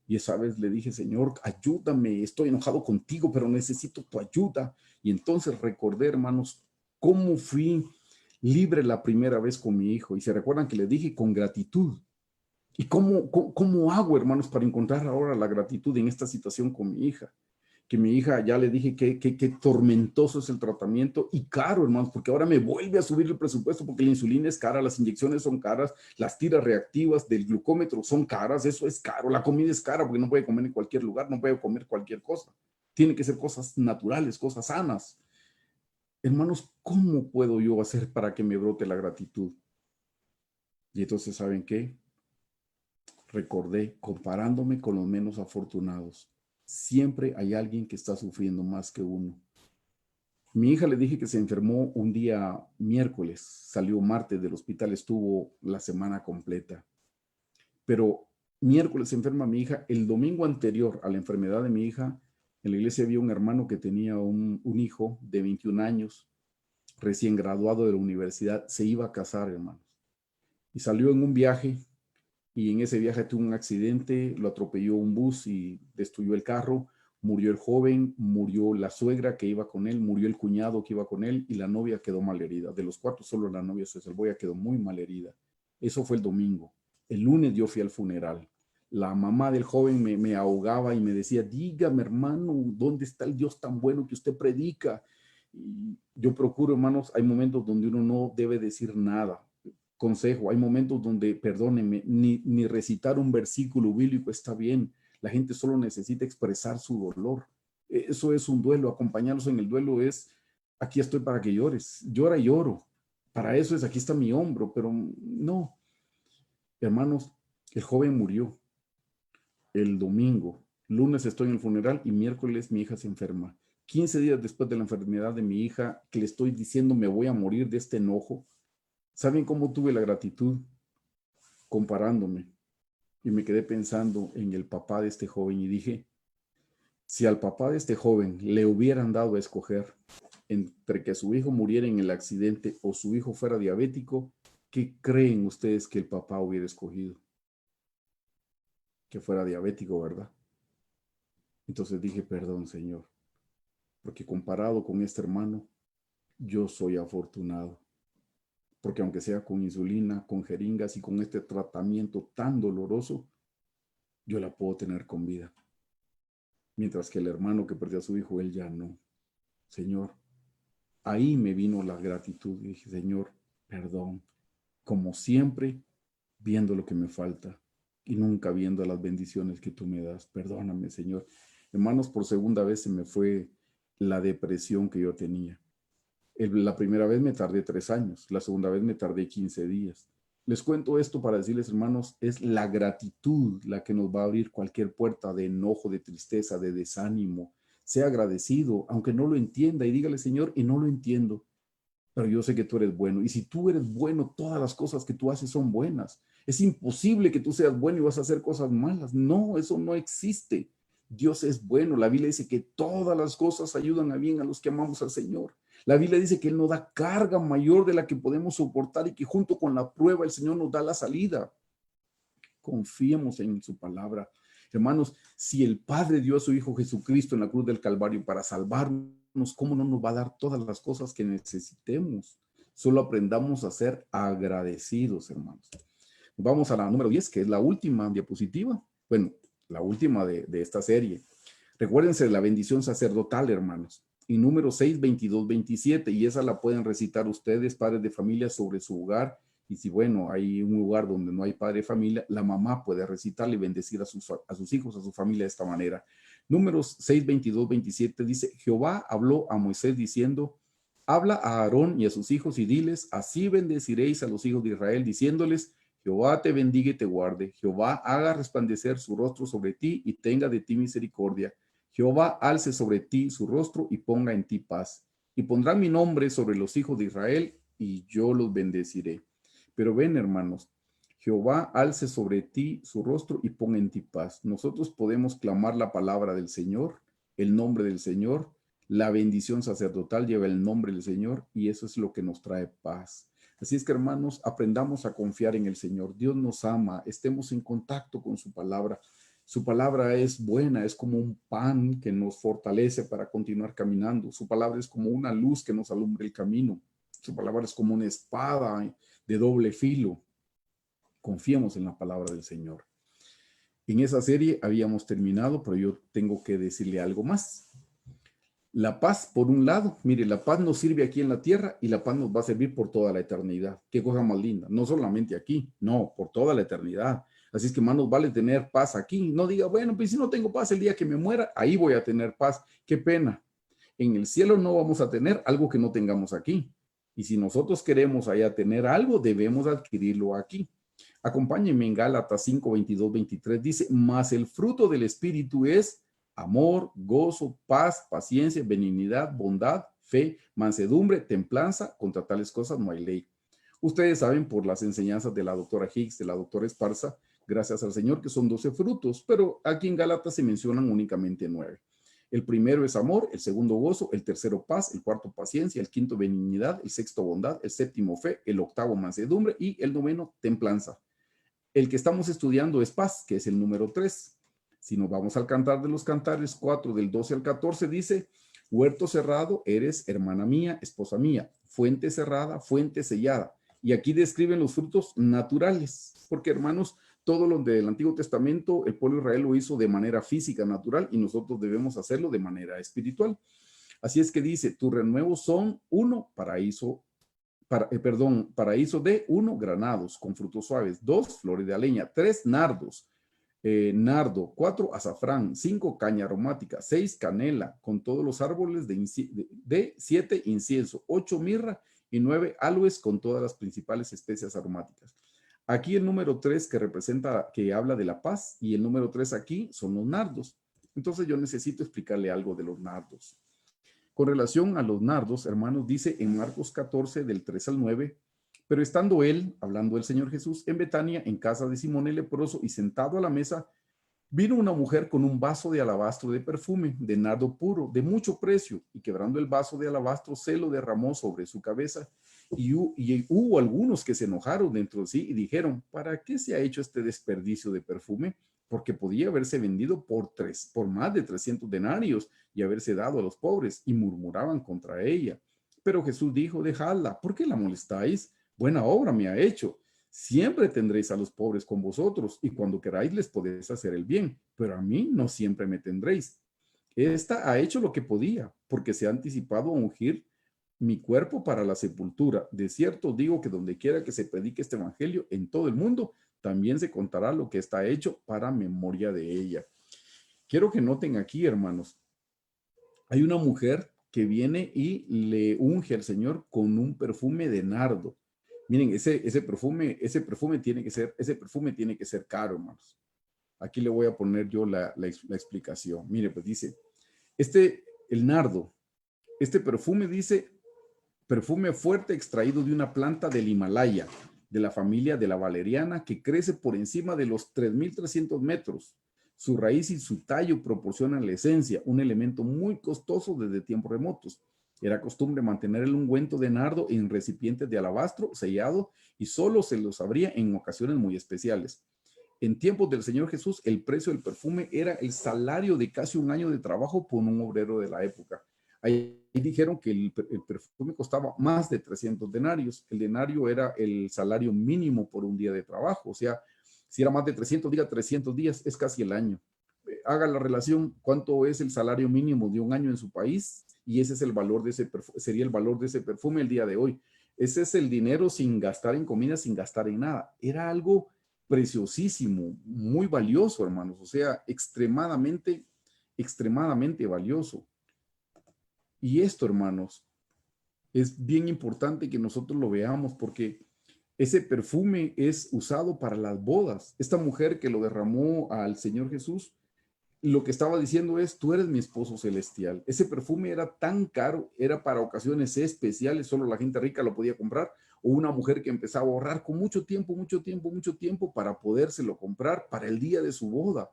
Y esa vez le dije, Señor, ayúdame, estoy enojado contigo, pero necesito tu ayuda. Y entonces recordé, hermanos, cómo fui libre la primera vez con mi hijo. Y se recuerdan que le dije con gratitud. ¿Y cómo hago, hermanos, para encontrar ahora la gratitud en esta situación con mi hija? Que mi hija, ya le dije que tormentoso es el tratamiento y caro, hermanos, porque ahora me vuelve a subir el presupuesto porque la insulina es cara, las inyecciones son caras, las tiras reactivas del glucómetro son caras, eso es caro, la comida es cara porque no puede comer en cualquier lugar, no puede comer cualquier cosa. Tiene que ser cosas naturales, cosas sanas. Hermanos, ¿cómo puedo yo hacer para que me brote la gratitud? Y entonces, ¿saben qué? Recordé comparándome con los menos afortunados. Siempre hay alguien que está sufriendo más que uno. Mi hija le dije que se enfermó un día miércoles, salió martes del hospital, estuvo la semana completa. Pero miércoles se enferma mi hija. El domingo anterior a la enfermedad de mi hija, en la iglesia había un hermano que tenía un hijo de 21 años, recién graduado de la universidad, se iba a casar, hermanos. Y salió en un viaje y en ese viaje tuvo un accidente, lo atropelló un bus y destruyó el carro, murió el joven, murió la suegra que iba con él, murió el cuñado que iba con él y la novia quedó malherida. De los 4 solo la novia se salvó, ella quedó muy malherida. Eso fue el domingo. El lunes yo fui al funeral. La mamá del joven me ahogaba y me decía, dígame hermano, ¿dónde está el Dios tan bueno que usted predica? Y yo procuro, hermanos, hay momentos donde uno no debe decir nada. Consejo, hay momentos donde, perdónenme, ni recitar un versículo bíblico está bien. La gente solo necesita expresar su dolor. Eso es un duelo. Acompañarlos en el duelo es, aquí estoy para que llores. Llora y lloro. Para eso es, aquí está mi hombro. Pero no, hermanos, el joven murió el domingo. Lunes estoy en el funeral y miércoles mi hija se enferma. 15 días después de la enfermedad de mi hija, que le estoy diciendo me voy a morir de este enojo. ¿Saben cómo tuve la gratitud? Comparándome. Y me quedé pensando en el papá de este joven y dije, si al papá de este joven le hubieran dado a escoger entre que su hijo muriera en el accidente o su hijo fuera diabético, ¿qué creen ustedes que el papá hubiera escogido? Que fuera diabético, ¿verdad? Entonces dije, perdón, Señor, porque comparado con este hermano, yo soy afortunado. Porque aunque sea con insulina, con jeringas y con este tratamiento tan doloroso, yo la puedo tener con vida. Mientras que el hermano que perdió a su hijo, él ya no. Señor, ahí me vino la gratitud. Y dije, Señor, perdón, como siempre, viendo lo que me falta y nunca viendo las bendiciones que tú me das. Perdóname, Señor. Hermanos, por segunda vez se me fue la depresión que yo tenía. La primera vez me tardé 3 años, la segunda vez me tardé 15 días. Les cuento esto para decirles, hermanos, es la gratitud la que nos va a abrir cualquier puerta de enojo, de tristeza, de desánimo. Sea agradecido, aunque no lo entienda, y dígale, Señor, y no lo entiendo, pero yo sé que tú eres bueno. Y si tú eres bueno, todas las cosas que tú haces son buenas. Es imposible que tú seas bueno y vas a hacer cosas malas. No, eso no existe. Dios es bueno. La Biblia dice que todas las cosas ayudan a bien a los que amamos al Señor. La Biblia dice que Él nos da carga mayor de la que podemos soportar y que junto con la prueba el Señor nos da la salida. Confiemos en su palabra. Hermanos, si el Padre dio a su Hijo Jesucristo en la cruz del Calvario para salvarnos, ¿cómo no nos va a dar todas las cosas que necesitemos? Solo aprendamos a ser agradecidos, hermanos. Vamos a la número 10, que es la última diapositiva. Bueno, la última de esta serie. Recuérdense de la bendición sacerdotal, hermanos. Y número 6, 22, 27. Y esa la pueden recitar ustedes, padres de familia, sobre su hogar. Y si, bueno, hay un lugar donde no hay padre de familia, la mamá puede recitarle y bendecir a sus hijos, a su familia de esta manera. Números 6, 22, 27 dice, Jehová habló a Moisés diciendo, habla a Aarón y a sus hijos y diles, así bendeciréis a los hijos de Israel, diciéndoles, Jehová te bendiga y te guarde. Jehová haga resplandecer su rostro sobre ti y tenga de ti misericordia. Jehová alce sobre ti su rostro y ponga en ti paz. Y pondrá mi nombre sobre los hijos de Israel y yo los bendeciré. Pero ven, hermanos, Jehová alce sobre ti su rostro y ponga en ti paz. Nosotros podemos clamar la palabra del Señor, el nombre del Señor. La bendición sacerdotal lleva el nombre del Señor y eso es lo que nos trae paz. Así es que, hermanos, aprendamos a confiar en el Señor. Dios nos ama, estemos en contacto con su palabra. Su palabra es buena, es como un pan que nos fortalece para continuar caminando. Su palabra es como una luz que nos alumbra el camino. Su palabra es como una espada de doble filo. Confiemos en la palabra del Señor. En esa serie habíamos terminado, pero yo tengo que decirle algo más. La paz, por un lado, mire, la paz nos sirve aquí en la tierra y la paz nos va a servir por toda la eternidad. Qué cosa más linda. No solamente aquí, no, por toda la eternidad. Así es que más nos vale tener paz aquí. No diga, bueno, pues si no tengo paz el día que me muera, ahí voy a tener paz. Qué pena. En el cielo no vamos a tener algo que no tengamos aquí. Y si nosotros queremos allá tener algo, debemos adquirirlo aquí. Acompáñenme en Gálatas 5, 22, 23. Dice, mas el fruto del Espíritu es amor, gozo, paz, paciencia, benignidad, bondad, fe, mansedumbre, templanza. Contra tales cosas no hay ley. Ustedes saben por las enseñanzas de la doctora Hicks, de la doctora Esparza, gracias al Señor, que son 12 frutos, pero aquí en Gálatas se mencionan únicamente 9. El primero es amor, el segundo gozo, el tercero paz, el cuarto paciencia, el quinto benignidad, el sexto bondad, el séptimo fe, el octavo mansedumbre y el noveno templanza. El que estamos estudiando es paz, que es el número 3. Si nos vamos al Cantar de los Cantares 4, del 12 al 14, dice, huerto cerrado eres, hermana mía, esposa mía, fuente cerrada, fuente sellada. Y aquí describen los frutos naturales, porque hermanos, todo lo del Antiguo Testamento, el pueblo de Israel lo hizo de manera física, natural, y nosotros debemos hacerlo de manera espiritual. Así es que dice, tus renuevos son paraíso de 1, granados con frutos suaves, 2, flores de aleña, 3, nardos, nardo, 4, azafrán, 5, caña aromática, 6, canela, con todos los árboles de 7, incienso, 8, mirra y 9, aloes con todas las principales especias aromáticas. Aquí el número 3 que habla de la paz y el número 3 aquí son los nardos. Entonces yo necesito explicarle algo de los nardos. Con relación a los nardos, hermanos, dice en Marcos 14, del 3 al 9, pero estando él, hablando del Señor Jesús, en Betania, en casa de Simón el leproso, y sentado a la mesa, vino una mujer con un vaso de alabastro de perfume, de nardo puro, de mucho precio, y quebrando el vaso de alabastro, se lo derramó sobre su cabeza. Y hubo algunos que se enojaron dentro de sí y dijeron, ¿para qué se ha hecho este desperdicio de perfume? Porque podía haberse vendido por más de 300 denarios y haberse dado a los pobres, y murmuraban contra ella. Pero Jesús dijo, dejadla, ¿por qué la molestáis? Buena obra me ha hecho. Siempre tendréis a los pobres con vosotros, y cuando queráis les podéis hacer el bien, pero a mí no siempre me tendréis. Esta ha hecho lo que podía, porque se ha anticipado a ungir mi cuerpo para la sepultura. De cierto digo que donde quiera que se predique este evangelio en todo el mundo, también se contará lo que está hecho para memoria de ella. Quiero que noten aquí, hermanos, hay una mujer que viene y le unge al Señor con un perfume de nardo. Miren, ese perfume tiene que ser caro, hermanos. Aquí le voy a poner yo la explicación. Mire, pues dice, el nardo, este perfume dice, perfume fuerte extraído de una planta del Himalaya, de la familia de la valeriana, que crece por encima de los 3.300 metros. Su raíz y su tallo proporcionan la esencia, un elemento muy costoso desde tiempos remotos. Era costumbre mantener el ungüento de nardo en recipientes de alabastro sellado y solo se los abría en ocasiones muy especiales. En tiempos del Señor Jesús, el precio del perfume era el salario de casi un año de trabajo por un obrero de la época. Ahí dijeron que el perfume costaba más de 300 denarios. El denario era el salario mínimo por un día de trabajo. O sea, si era más de 300, diga 300 días, es casi el año. Haga la relación, cuánto es el salario mínimo de un año en su país, y ese es el valor de ese perfume, sería el valor de ese perfume el día de hoy. Ese es el dinero sin gastar en comida, sin gastar en nada. Era algo preciosísimo, muy valioso, hermanos. O sea, extremadamente, extremadamente valioso. Y esto, hermanos, es bien importante que nosotros lo veamos porque ese perfume es usado para las bodas. Esta mujer que lo derramó al Señor Jesús, lo que estaba diciendo es, tú eres mi esposo celestial. Ese perfume era tan caro, era para ocasiones especiales, solo la gente rica lo podía comprar, o una mujer que empezaba a ahorrar con mucho tiempo, mucho tiempo, mucho tiempo para podérselo comprar para el día de su boda.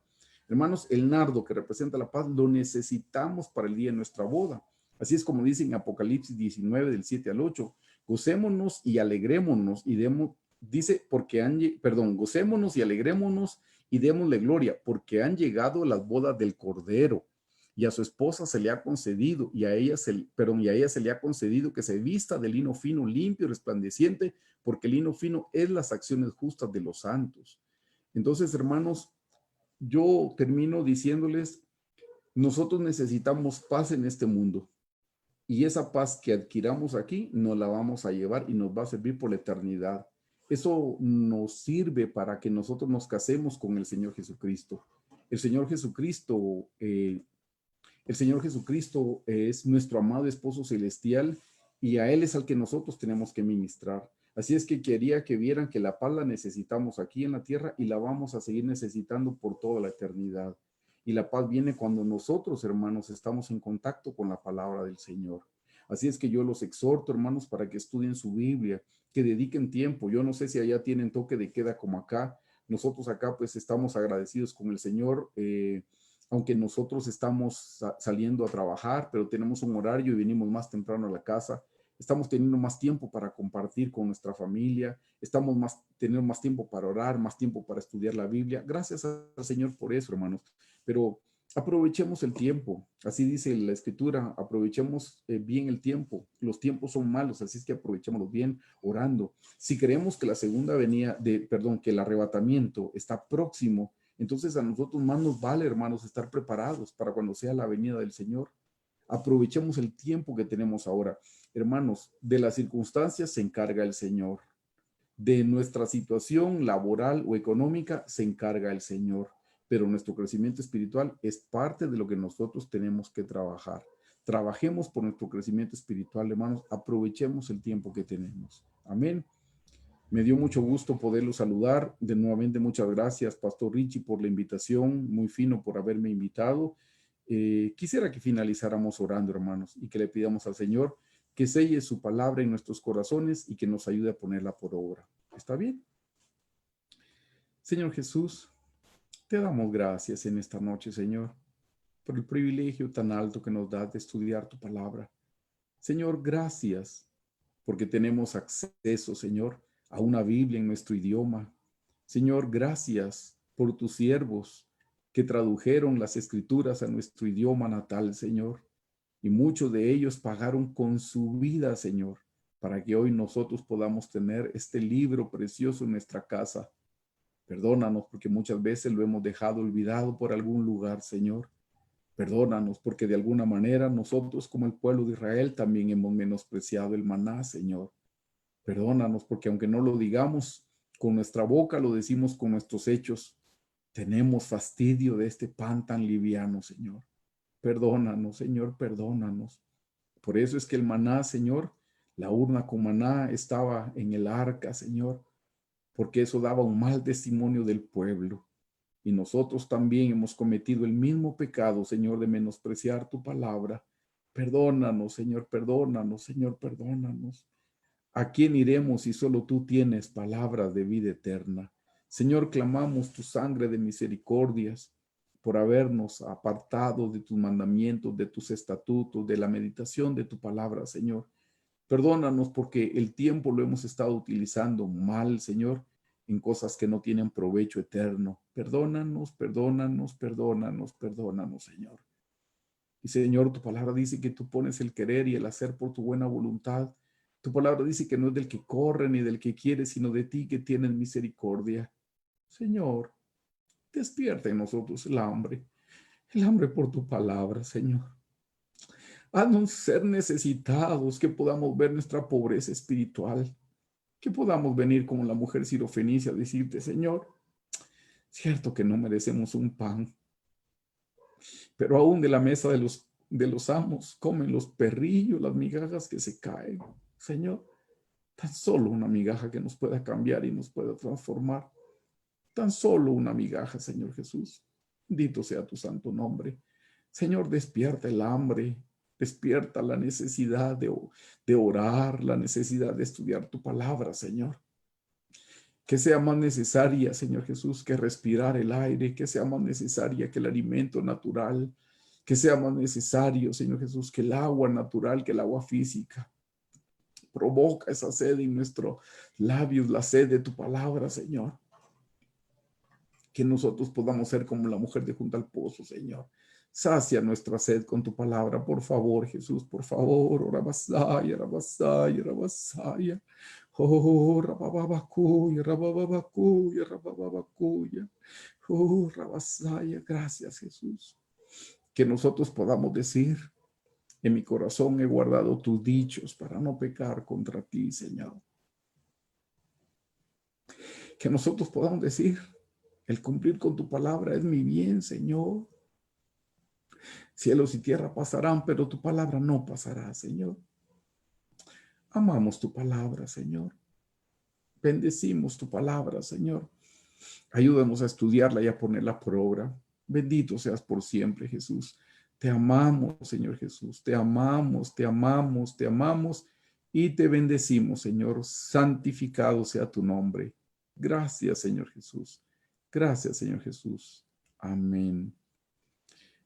Hermanos, el nardo que representa la paz lo necesitamos para el día de nuestra boda. Así es como dice en Apocalipsis 19 del 7 al 8, gocémonos y alegrémonos y demos, dice, gocémonos y alegrémonos y démosle gloria, porque han llegado las bodas del Cordero, y a su esposa se le ha concedido, y a ella se le ha concedido que se vista de lino fino, limpio y resplandeciente, porque el lino fino es las acciones justas de los santos. Entonces, hermanos, yo termino diciéndoles, nosotros necesitamos paz en este mundo, y esa paz que adquiramos aquí nos la vamos a llevar y nos va a servir por la eternidad. Eso nos sirve para que nosotros nos casemos con el Señor Jesucristo. El Señor Jesucristo, eh, el Señor Jesucristo es nuestro amado esposo celestial y a Él es al que nosotros tenemos que ministrar. Así es que quería que vieran que la paz la necesitamos aquí en la tierra y la vamos a seguir necesitando por toda la eternidad. Y la paz viene cuando nosotros, hermanos, estamos en contacto con la palabra del Señor. Así es que yo los exhorto, hermanos, para que estudien su Biblia, que dediquen tiempo. Yo no sé si allá tienen toque de queda como acá. Nosotros acá pues estamos agradecidos con el Señor, aunque nosotros estamos saliendo a trabajar, pero tenemos un horario y venimos más temprano a la casa. Estamos teniendo más tiempo para compartir con nuestra familia, teniendo más tiempo para orar, más tiempo para estudiar la Biblia. Gracias al Señor por eso, hermanos. Pero aprovechemos el tiempo, así dice la Escritura, aprovechemos bien el tiempo. Los tiempos son malos, así es que aprovechémoslos bien orando. Si creemos que que el arrebatamiento está próximo, entonces a nosotros más nos vale, hermanos, estar preparados para cuando sea la venida del Señor. Aprovechemos el tiempo que tenemos ahora. Hermanos, de las circunstancias se encarga el Señor. De nuestra situación laboral o económica se encarga el Señor. Pero nuestro crecimiento espiritual es parte de lo que nosotros tenemos que trabajar. Trabajemos por nuestro crecimiento espiritual, hermanos. Aprovechemos el tiempo que tenemos. Amén. Me dio mucho gusto poderlo saludar. De nuevamente, muchas gracias, Pastor Richie, por la invitación. Muy fino por haberme invitado. Quisiera que finalizáramos orando, hermanos, y que le pidamos al Señor que selle su palabra en nuestros corazones y que nos ayude a ponerla por obra. ¿Está bien? Señor Jesús, te damos gracias en esta noche, Señor, por el privilegio tan alto que nos das de estudiar tu palabra. Señor, gracias porque tenemos acceso, Señor, a una Biblia en nuestro idioma. Señor, gracias por tus siervos que tradujeron las escrituras a nuestro idioma natal, Señor. Y muchos de ellos pagaron con su vida, Señor, para que hoy nosotros podamos tener este libro precioso en nuestra casa. Perdónanos porque muchas veces lo hemos dejado olvidado por algún lugar, Señor. Perdónanos porque de alguna manera nosotros como el pueblo de Israel también hemos menospreciado el maná, Señor. Perdónanos porque aunque no lo digamos con nuestra boca, lo decimos con nuestros hechos. Tenemos fastidio de este pan tan liviano, Señor. Perdónanos, Señor, perdónanos. Por eso es que el maná, Señor, la urna con maná estaba en el arca, Señor, porque eso daba un mal testimonio del pueblo. Y nosotros también hemos cometido el mismo pecado, Señor, de menospreciar tu palabra. Perdónanos, Señor, perdónanos, Señor, perdónanos. ¿A quién iremos si solo tú tienes palabras de vida eterna? Señor, clamamos tu sangre de misericordias por habernos apartado de tus mandamientos, de tus estatutos, de la meditación de tu palabra, Señor. Perdónanos porque el tiempo lo hemos estado utilizando mal, Señor, en cosas que no tienen provecho eterno. Perdónanos, perdónanos, perdónanos, perdónanos, Señor. Y Señor, tu palabra dice que tú pones el querer y el hacer por tu buena voluntad. Tu palabra dice que no es del que corre ni del que quiere, sino de ti que tienes misericordia. Señor, despierta en nosotros el hambre por tu palabra, Señor. Haznos ser necesitados, que podamos ver nuestra pobreza espiritual, que podamos venir como la mujer sirofenicia a decirte, Señor, cierto que no merecemos un pan, pero aún de la mesa de los amos comen los perrillos, las migajas que se caen. Señor, tan solo una migaja que nos pueda cambiar y nos pueda transformar. Tan solo una migaja, Señor Jesús. Bendito sea tu santo nombre. Señor, despierta el hambre, despierta la necesidad de orar, la necesidad de estudiar tu palabra, Señor. Que sea más necesaria, Señor Jesús, que respirar el aire, que sea más necesaria que el alimento natural, que sea más necesario, Señor Jesús, que el agua natural, que el agua física. Provoca esa sed en nuestros labios, la sed de tu palabra, Señor. Que nosotros podamos ser como la mujer de junto al pozo, Señor. Sacia nuestra sed con tu palabra, por favor, Jesús, por favor. Ora basaya, rabasaya, rabasaya. Oh, rabababacuya, rabababacuya, rabababacuya. Oh, rabasaya, gracias, Jesús. Que nosotros podamos decir, en mi corazón he guardado tus dichos para no pecar contra ti, Señor. Que nosotros podamos decir, el cumplir con tu palabra es mi bien, Señor. Cielos y tierra pasarán, pero tu palabra no pasará, Señor. Amamos tu palabra, Señor. Bendecimos tu palabra, Señor. Ayúdanos a estudiarla y a ponerla por obra. Bendito seas por siempre, Jesús. Te amamos, Señor Jesús. Te amamos, te amamos, te amamos y te bendecimos, Señor. Santificado sea tu nombre. Gracias, Señor Jesús. Gracias, Señor Jesús. Amén.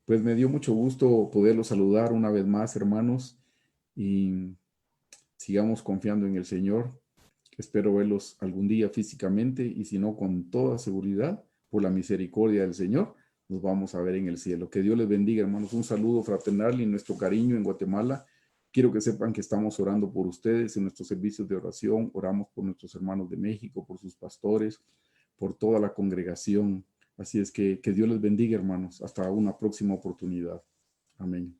Pues me dio mucho gusto poderlos saludar una vez más, hermanos, y sigamos confiando en el Señor. Espero verlos algún día físicamente y si no, con toda seguridad, por la misericordia del Señor, nos vamos a ver en el cielo. Que Dios les bendiga, hermanos. Un saludo fraternal y nuestro cariño en Guatemala. Quiero que sepan que estamos orando por ustedes en nuestros servicios de oración. Oramos por nuestros hermanos de México, por sus pastores, por toda la congregación. Así es que Dios les bendiga, hermanos. Hasta una próxima oportunidad. Amén.